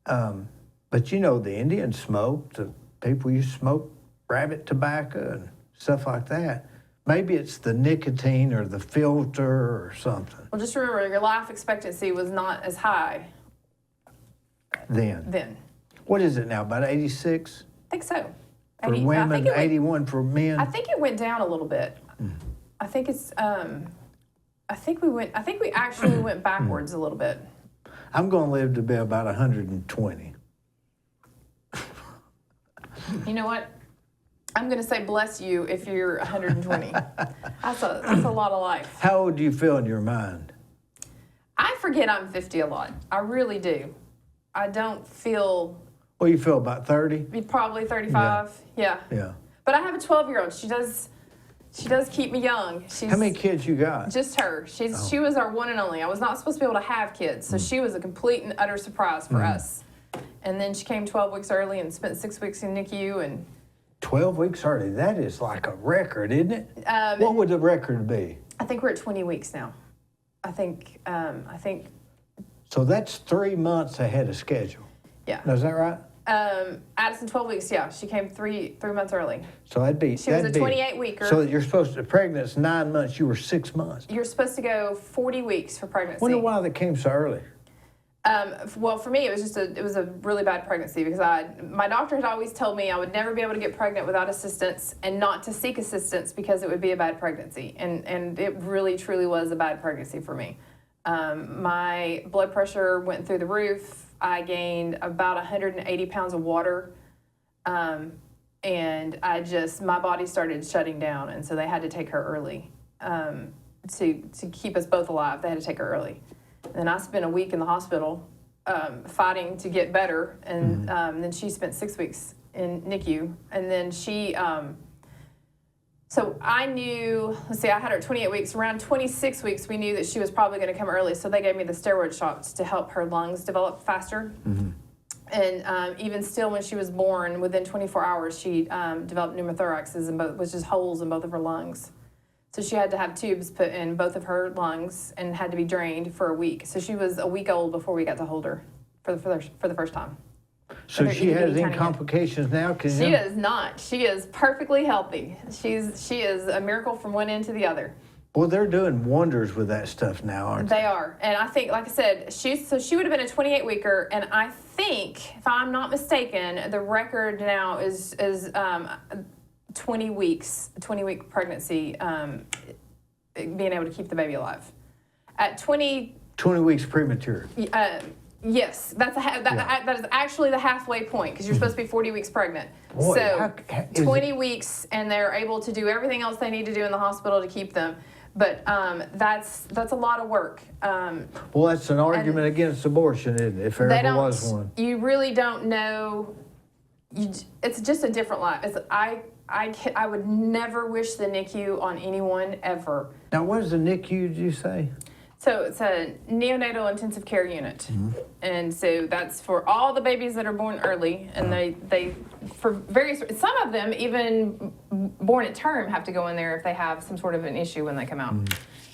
But the Indians smoked. The people used to smoke rabbit tobacco and stuff like that. Maybe it's the nicotine or the filter or something. Well, just remember, your life expectancy was not as high Then. What is it now, about 86? I think so. For women, 81 for men? I think it went down a little bit. I think it's, I think we actually went backwards a little bit. I'm going to live to be about 120. You know what? I'm going to say bless you if you're 120. That's a lot of life. How old do you feel in your mind? I forget I'm 50 a lot. I really do. I don't feel... Well, you feel about 30? Probably 35. Yeah. But I have a 12-year-old. She does keep me young. How many kids you got? Just her. She was our one and only. I was not supposed to be able to have kids, so she was a complete and utter surprise for us. And then she came 12 weeks early and spent 6 weeks in NICU. And 12 weeks early. That is like a record, isn't it? What would the record be? I think we're at 20 weeks now. I think. So that's 3 months ahead of schedule. Yeah. Is that right? Addison, 12 weeks. Yeah, she came three months early. So She was a 28-weeker. So you're supposed to pregnant's 9 months. You were 6 months. You're supposed to go 40 weeks for pregnancy. Wonder why that came so early. Well, for me, it was a really bad pregnancy because my doctor had always told me I would never be able to get pregnant without assistance and not to seek assistance because it would be a bad pregnancy. And it really, truly was a bad pregnancy for me. My blood pressure went through the roof. I gained about 180 pounds of water. And my body started shutting down. And so they had to take her early to keep us both alive. They had to take her early. And I spent a week in the hospital fighting to get better, and then she spent 6 weeks in NICU. And then so I knew, I had her at 28 weeks. Around 26 weeks, we knew that she was probably going to come early, so they gave me the steroid shots to help her lungs develop faster. And even still, when she was born, within 24 hours, she developed pneumothoraxes, which is holes in both of her lungs. So she had to have tubes put in both of her lungs and had to be drained for a week. So she was a week old before we got to hold her for the first time. So she has any complications now? She does not. She is perfectly healthy. She is a miracle from one end to the other. Well, they're doing wonders with that stuff now, aren't they? They are. And I think, like I said, she would have been a 28-weeker, and I think, if I'm not mistaken, the record now is 20-week pregnancy, being able to keep the baby alive. At 20 weeks premature. Yes, that is actually the halfway point because you're supposed to be 40 weeks pregnant. Boy, So 20 weeks, and they're able to do everything else they need to do in the hospital to keep them. But that's a lot of work. Well, that's an argument against abortion, isn't it? If there ever was one. You really don't know. It's just a different life. I would never wish the NICU on anyone ever. Now, what is the NICU, did you say? So it's a neonatal intensive care unit, and so that's for all the babies that are born early, and they for various, some of them even born at term have to go in there if they have some sort of an issue when they come out.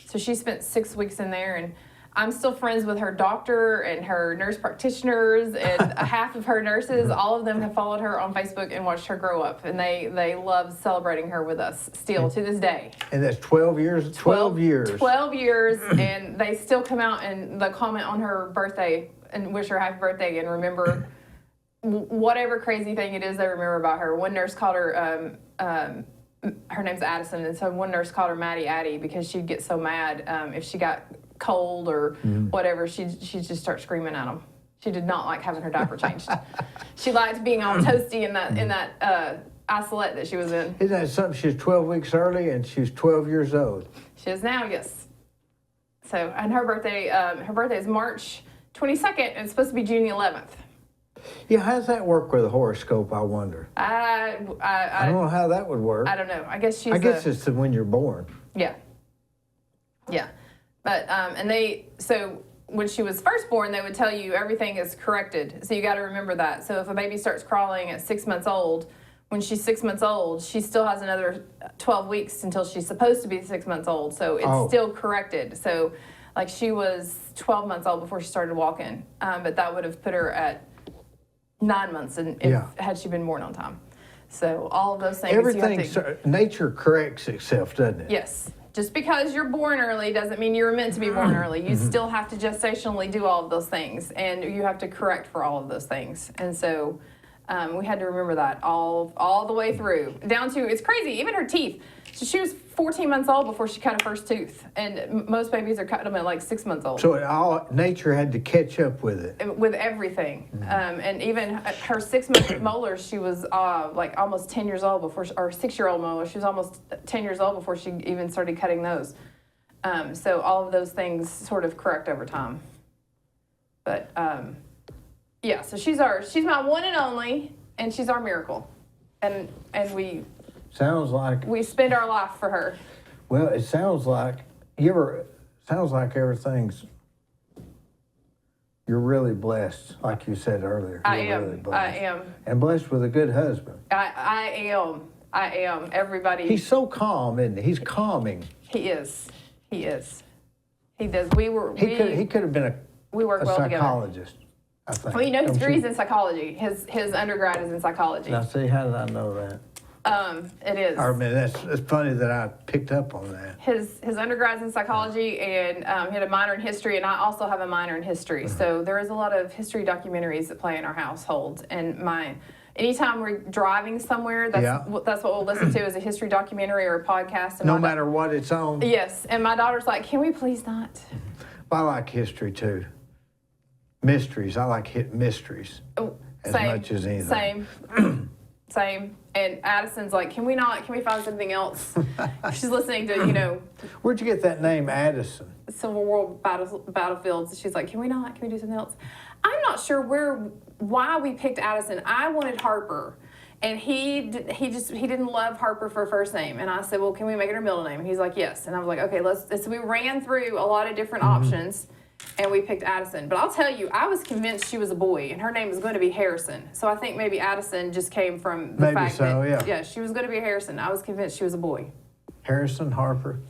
So she spent 6 weeks in there, and I'm still friends with her doctor and her nurse practitioners and half of her nurses. All of them have followed her on Facebook and watched her grow up, and they love celebrating her with us still to this day. And that's 12 years? 12 years. 12 years, and they still come out and they comment on her birthday and wish her happy birthday and remember whatever crazy thing it is they remember about her. One nurse called her, her name's Addison, and so one nurse called her Maddie Addie because she'd get so mad if she got cold or whatever, she'd just start screaming at them. She did not like having her diaper changed. She liked being all toasty in that isolette that she was in. Isn't that something? She was 12 weeks early and she was 12 years old. She is now, yes. So, and her birthday is March 22nd, and it's supposed to be June the 11th. Yeah, how does that work with a horoscope, I wonder? I don't know how that would work. I don't know. I guess it's when you're born. Yeah. Yeah. But, so when she was first born, they would tell you everything is corrected. So you got to remember that. So if a baby starts crawling at 6 months old, when she's 6 months old, she still has another 12 weeks until she's supposed to be 6 months old. So it's still corrected. So like she was 12 months old before she started walking. But that would have put her at 9 months had she been born on time. So all of those things. Nature corrects itself, doesn't it? Yes. Just because you're born early doesn't mean you were meant to be born early. You still have to gestationally do all of those things, and you have to correct for all of those things. And so we had to remember that all the way through. Down to, it's crazy, even her teeth. So she was 14 months old before she cut her first tooth, and most babies are cutting them at like 6 months old. So nature had to catch up with it. With everything. And even her 6-month molars, she was like almost 10 years old before, or 6-year-old molars, she was almost 10 years old before she even started cutting those. So all of those things sort of correct over time. But yeah, so she's my one and only, and she's our miracle. And we spend our life for her. Well, it sounds like everything's, you're really blessed, like you said earlier. I am. And blessed with a good husband. I am. Everybody. He's so calm, isn't he? He's calming. He is. He does. He could have been we work well psychologist, together. I think. Well, you know, his degree's in psychology. His undergrad is in psychology. Now, see, how did I know that? It is. I mean, it's funny that I picked up on that. His undergrad's in psychology, and he had a minor in history, and I also have a minor in history. So there is a lot of history documentaries that play in our household. And anytime we're driving somewhere, that's what we'll listen to is a history documentary or a podcast. And no matter what it's on. Yes, and my daughter's like, "Can we please not?" I like history too. Mysteries. I like mysteries as much as anything. Same. And Addison's like, can we find something else? She's listening to, Where'd you get that name, Addison? Civil War battlefields. She's like, can we do something else? I'm not sure why we picked Addison. I wanted Harper. And he didn't love Harper for a first name. And I said, well, can we make it her middle name? And he's like, yes. And I was like, okay, so we ran through a lot of different options. And we picked Addison. But I'll tell you, I was convinced she was a boy, and her name was going to be Harrison. So I think maybe Addison just came from the fact that she was going to be Harrison. I was convinced she was a boy. Harrison Harper.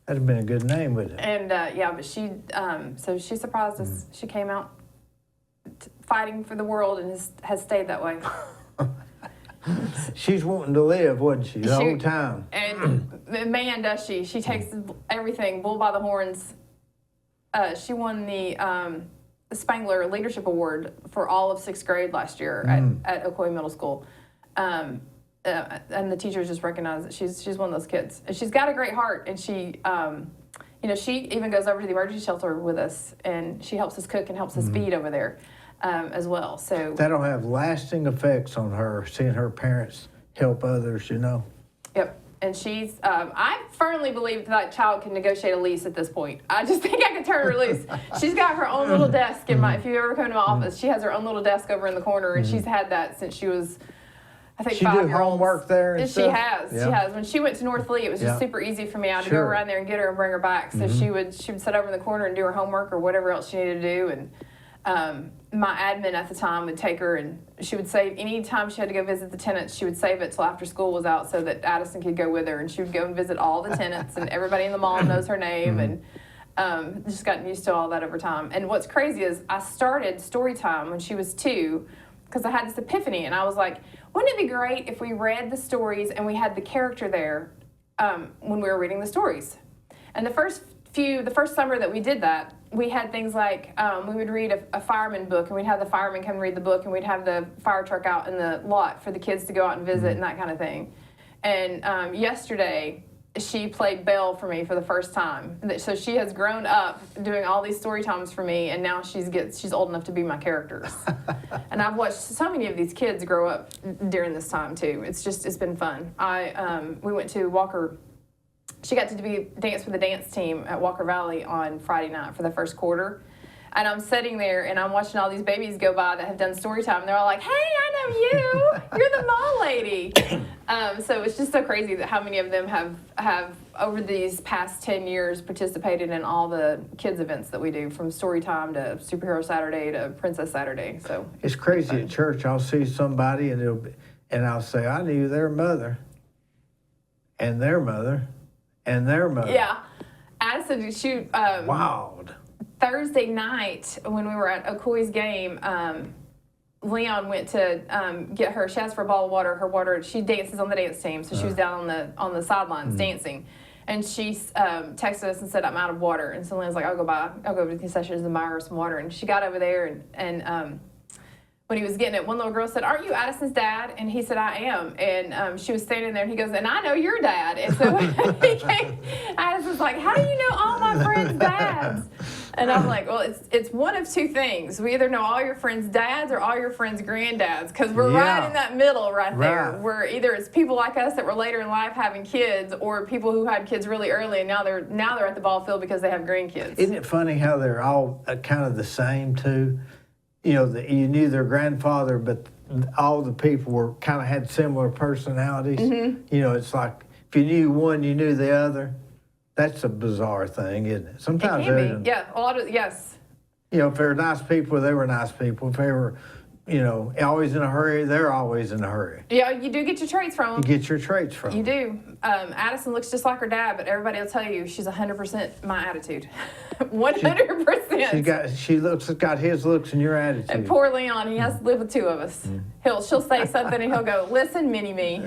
That'd have been a good name, wouldn't it? And but she surprised us. She came out fighting for the world and has stayed that way. She's wanting to live, wasn't she, the whole time? And man, does she. She takes everything bull by the horns. She won the Spangler Leadership Award for all of 6th grade last year at Ocoee Middle School. and the teachers just recognize that she's one of those kids. And she's got a great heart, and she, she even goes over to the emergency shelter with us, and she helps us cook and helps us feed over there as well. So that'll have lasting effects on her, seeing her parents help others, Yep. And she's, I firmly believe that child can negotiate a lease at this point. I just think I could turn her loose. She's got her own little desk in if you ever come to my office, she has her own little desk over in the corner, and she's had that since she was, I think, 5 years old. She do homework there and stuff? She has. When she went to North Lee, it was just super easy for me. I had to go around there and get her and bring her back. So she would sit over in the corner and do her homework or whatever else she needed to do. And my admin at the time would take her, and she would save any time she had to go visit the tenants. She would save it till after school was out so that Addison could go with her, and she would go and visit all the tenants, and everybody in the mall knows her name, and just gotten used to all that over time. And what's crazy is I started story time when she was 2 because I had this epiphany, and I was like, wouldn't it be great if we read the stories and we had the character there when we were reading the stories? And the first summer that we did that, we had things like we would read a fireman book, and we'd have the fireman come and read the book, and we'd have the fire truck out in the lot for the kids to go out and visit and that kind of thing. And yesterday, she played Belle for me for the first time. So she has grown up doing all these story times for me, and now she's old enough to be my characters. And I've watched so many of these kids grow up during this time too. It's been fun. We went to Walker. She got to dance with the dance team at Walker Valley on Friday night for the first quarter. And I'm sitting there, and I'm watching all these babies go by that have done story time. They're all like, hey, I know you. You're the mall lady. So it's just so crazy that how many of them have over these past 10 years, participated in all the kids' events that we do, from story time to Superhero Saturday to Princess Saturday. So it's crazy at church. I'll see somebody, and I'll say, I knew their mother, and their mother, and their mother. Yeah. Addison, shoot. Wild. Thursday night, when we were at Okoy's game, Leon went to get her. She asked for a bottle of water. Her water. She dances on the dance team, so she was down on the sidelines dancing, and she texted us and said, "I'm out of water." And so Leon's like, "I'll go over to the concessions and buy her some water." And she got over there, and when he was getting it, one little girl said, "Aren't you Addison's dad?" And he said, "I am." And she was standing there, and he goes, "And I know your dad." And so Addison's like, "How do you know all my friends' dads?" And I'm like, well, it's one of two things. We either know all your friends' dads or all your friends' granddads, because we're right in that middle right there. Where either it's people like us that were later in life having kids, or people who had kids really early and now they're at the ball field because they have grandkids. Isn't it funny how they're all kind of the same too? You know, you knew their grandfather, but all the people kind of had similar personalities. You know, it's like if you knew one, you knew the other. That's a bizarre thing, isn't it? Sometimes it can be. Yeah, a lot of yes. You know, if they were nice people, they were nice people. If they were, always in a hurry, they're always in a hurry. Yeah, you do get your traits from them. You get your traits from them. You do. Addison looks just like her dad, but everybody will tell you she's 100% my attitude. 100%. She's got his looks and your attitude. And poor Leon, he has to live with two of us. She'll say something and he'll go, "Listen, Mini-Me,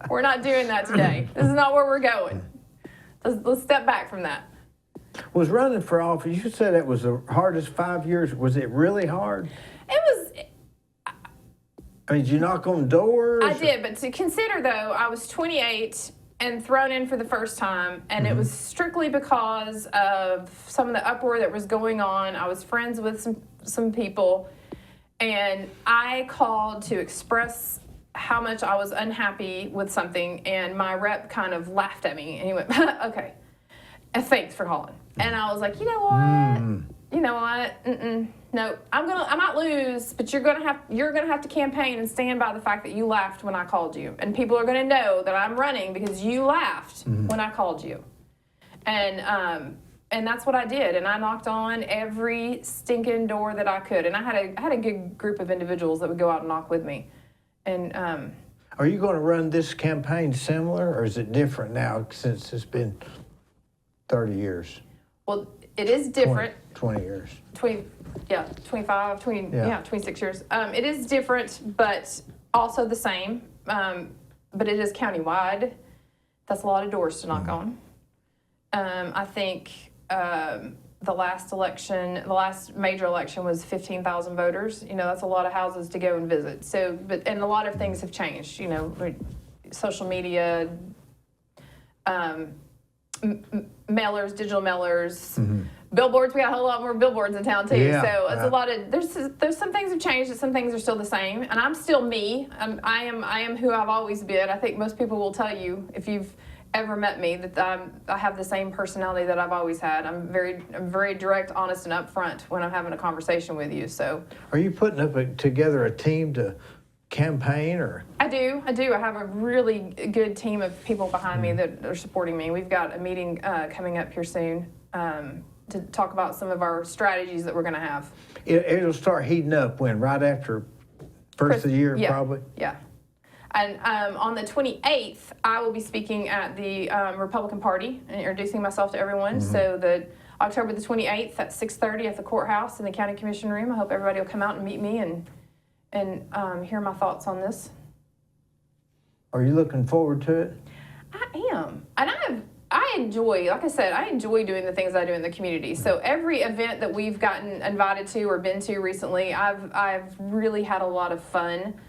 we're not doing that today. This is not where we're going. Let's step back from that." Was running for office, you said it was the hardest 5 years. Was it really hard? It was. I mean, did you knock on doors? I did, but to consider, though, I was 28 and thrown in for the first time, and it was strictly because of some of the uproar that was going on. I was friends with some people, and I called to express how much I was unhappy with something, and my rep kind of laughed at me, and he went, "Okay, thanks for calling." And I was like, you know what? No, I might lose, but you're gonna have to campaign and stand by the fact that you laughed when I called you, and people are gonna know that I'm running because you laughed when I called you, and that's what I did, and I knocked on every stinking door that I could, and I had a good group of individuals that would go out and knock with me. And are you going to run this campaign similar, or is it different now since it's been 30 years? Well, it is different. 20 years. 25, 26 years. It is different, but also the same. But it is countywide. That's a lot of doors to knock on. I think the last election, the last major election was 15,000 voters. You know, that's a lot of houses to go and visit. So, and a lot of things have changed. You know, social media, mailers, digital mailers, billboards. We got a whole lot more billboards in town too. Yeah, So it's a lot of there's some things have changed, and some things are still the same. And I'm still me. I am who I've always been. I think most people will tell you if you've ever met me that I have the same personality that I've always had. I'm very direct, honest, and upfront when I'm having a conversation with you. So, are you putting together a team to campaign, or? I do. I have a really good team of people behind me that are supporting me. We've got a meeting coming up here soon to talk about some of our strategies that we're going to have. It'll start heating up when? Right after first of the year, yeah, probably? Yeah. And on the 28th, I will be speaking at the Republican Party and introducing myself to everyone. So October the 28th at 6:30 at the courthouse in the County Commission room. I hope everybody will come out and meet me and hear my thoughts on this. Are you looking forward to it? I am. And I enjoy, like I said, I enjoy doing the things I do in the community. So every event that we've gotten invited to or been to recently, I've really had a lot of fun.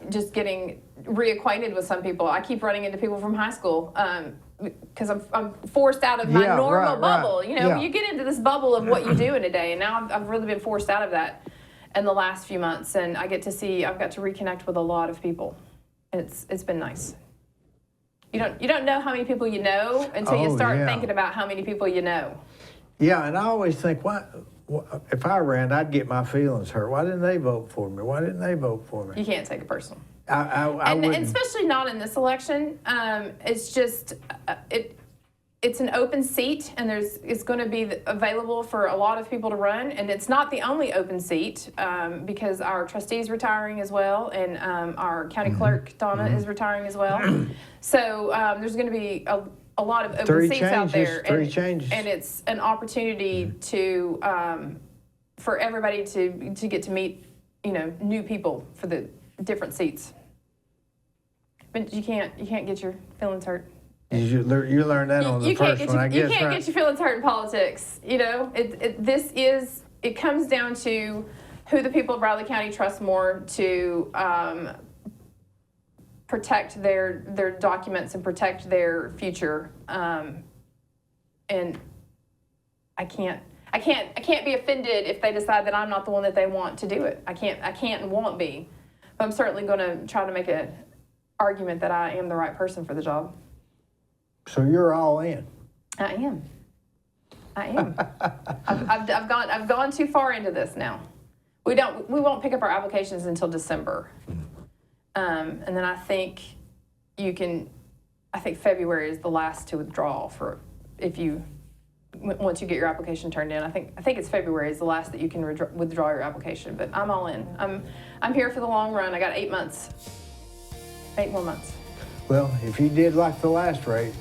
Just getting reacquainted with some people. I keep running into people from high school because I'm forced out of my normal bubble. Right. You know, you get into this bubble of what you do in a day, and now I've really been forced out of that in the last few months, and I've got to reconnect with a lot of people. It's been nice. You don't know how many people you know until you start thinking about how many people you know. Yeah, and I always think, if I ran, I'd get my feelings hurt. Why didn't they vote for me? Why didn't they vote for me? You can't take it personal. And especially not in this election. It's just it's an open seat, and it's going to be available for a lot of people to run. And it's not the only open seat because our trustee's retiring as well, and our county clerk Donna is retiring as well. So there's going to be a lot of open seats out there, and it's an opportunity to for everybody to get to meet new people for the different seats. But you can't get your feelings hurt. You learn that on the first one, I guess. You can't get your feelings hurt in politics. You know, it comes down to who the people of Bradley County trust more to protect their documents and protect their future. And I can't be offended if they decide that I'm not the one that they want to do it. I can't and won't be. But I'm certainly going to try to make an argument that I am the right person for the job. So you're all in. I am. I've gone too far into this now. We won't pick up our applications until December. And then I think February is the last to withdraw once you get your application turned in. I think it's February is the last that you can withdraw your application, but I'm all in. I'm here for the long run. I got 8 months. 8 more months. Well, if you did like the last race,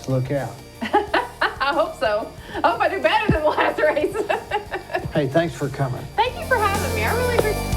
look out. I hope so. I hope I do better than the last race. Hey, thanks for coming. Thank you for having me. I really appreciate it.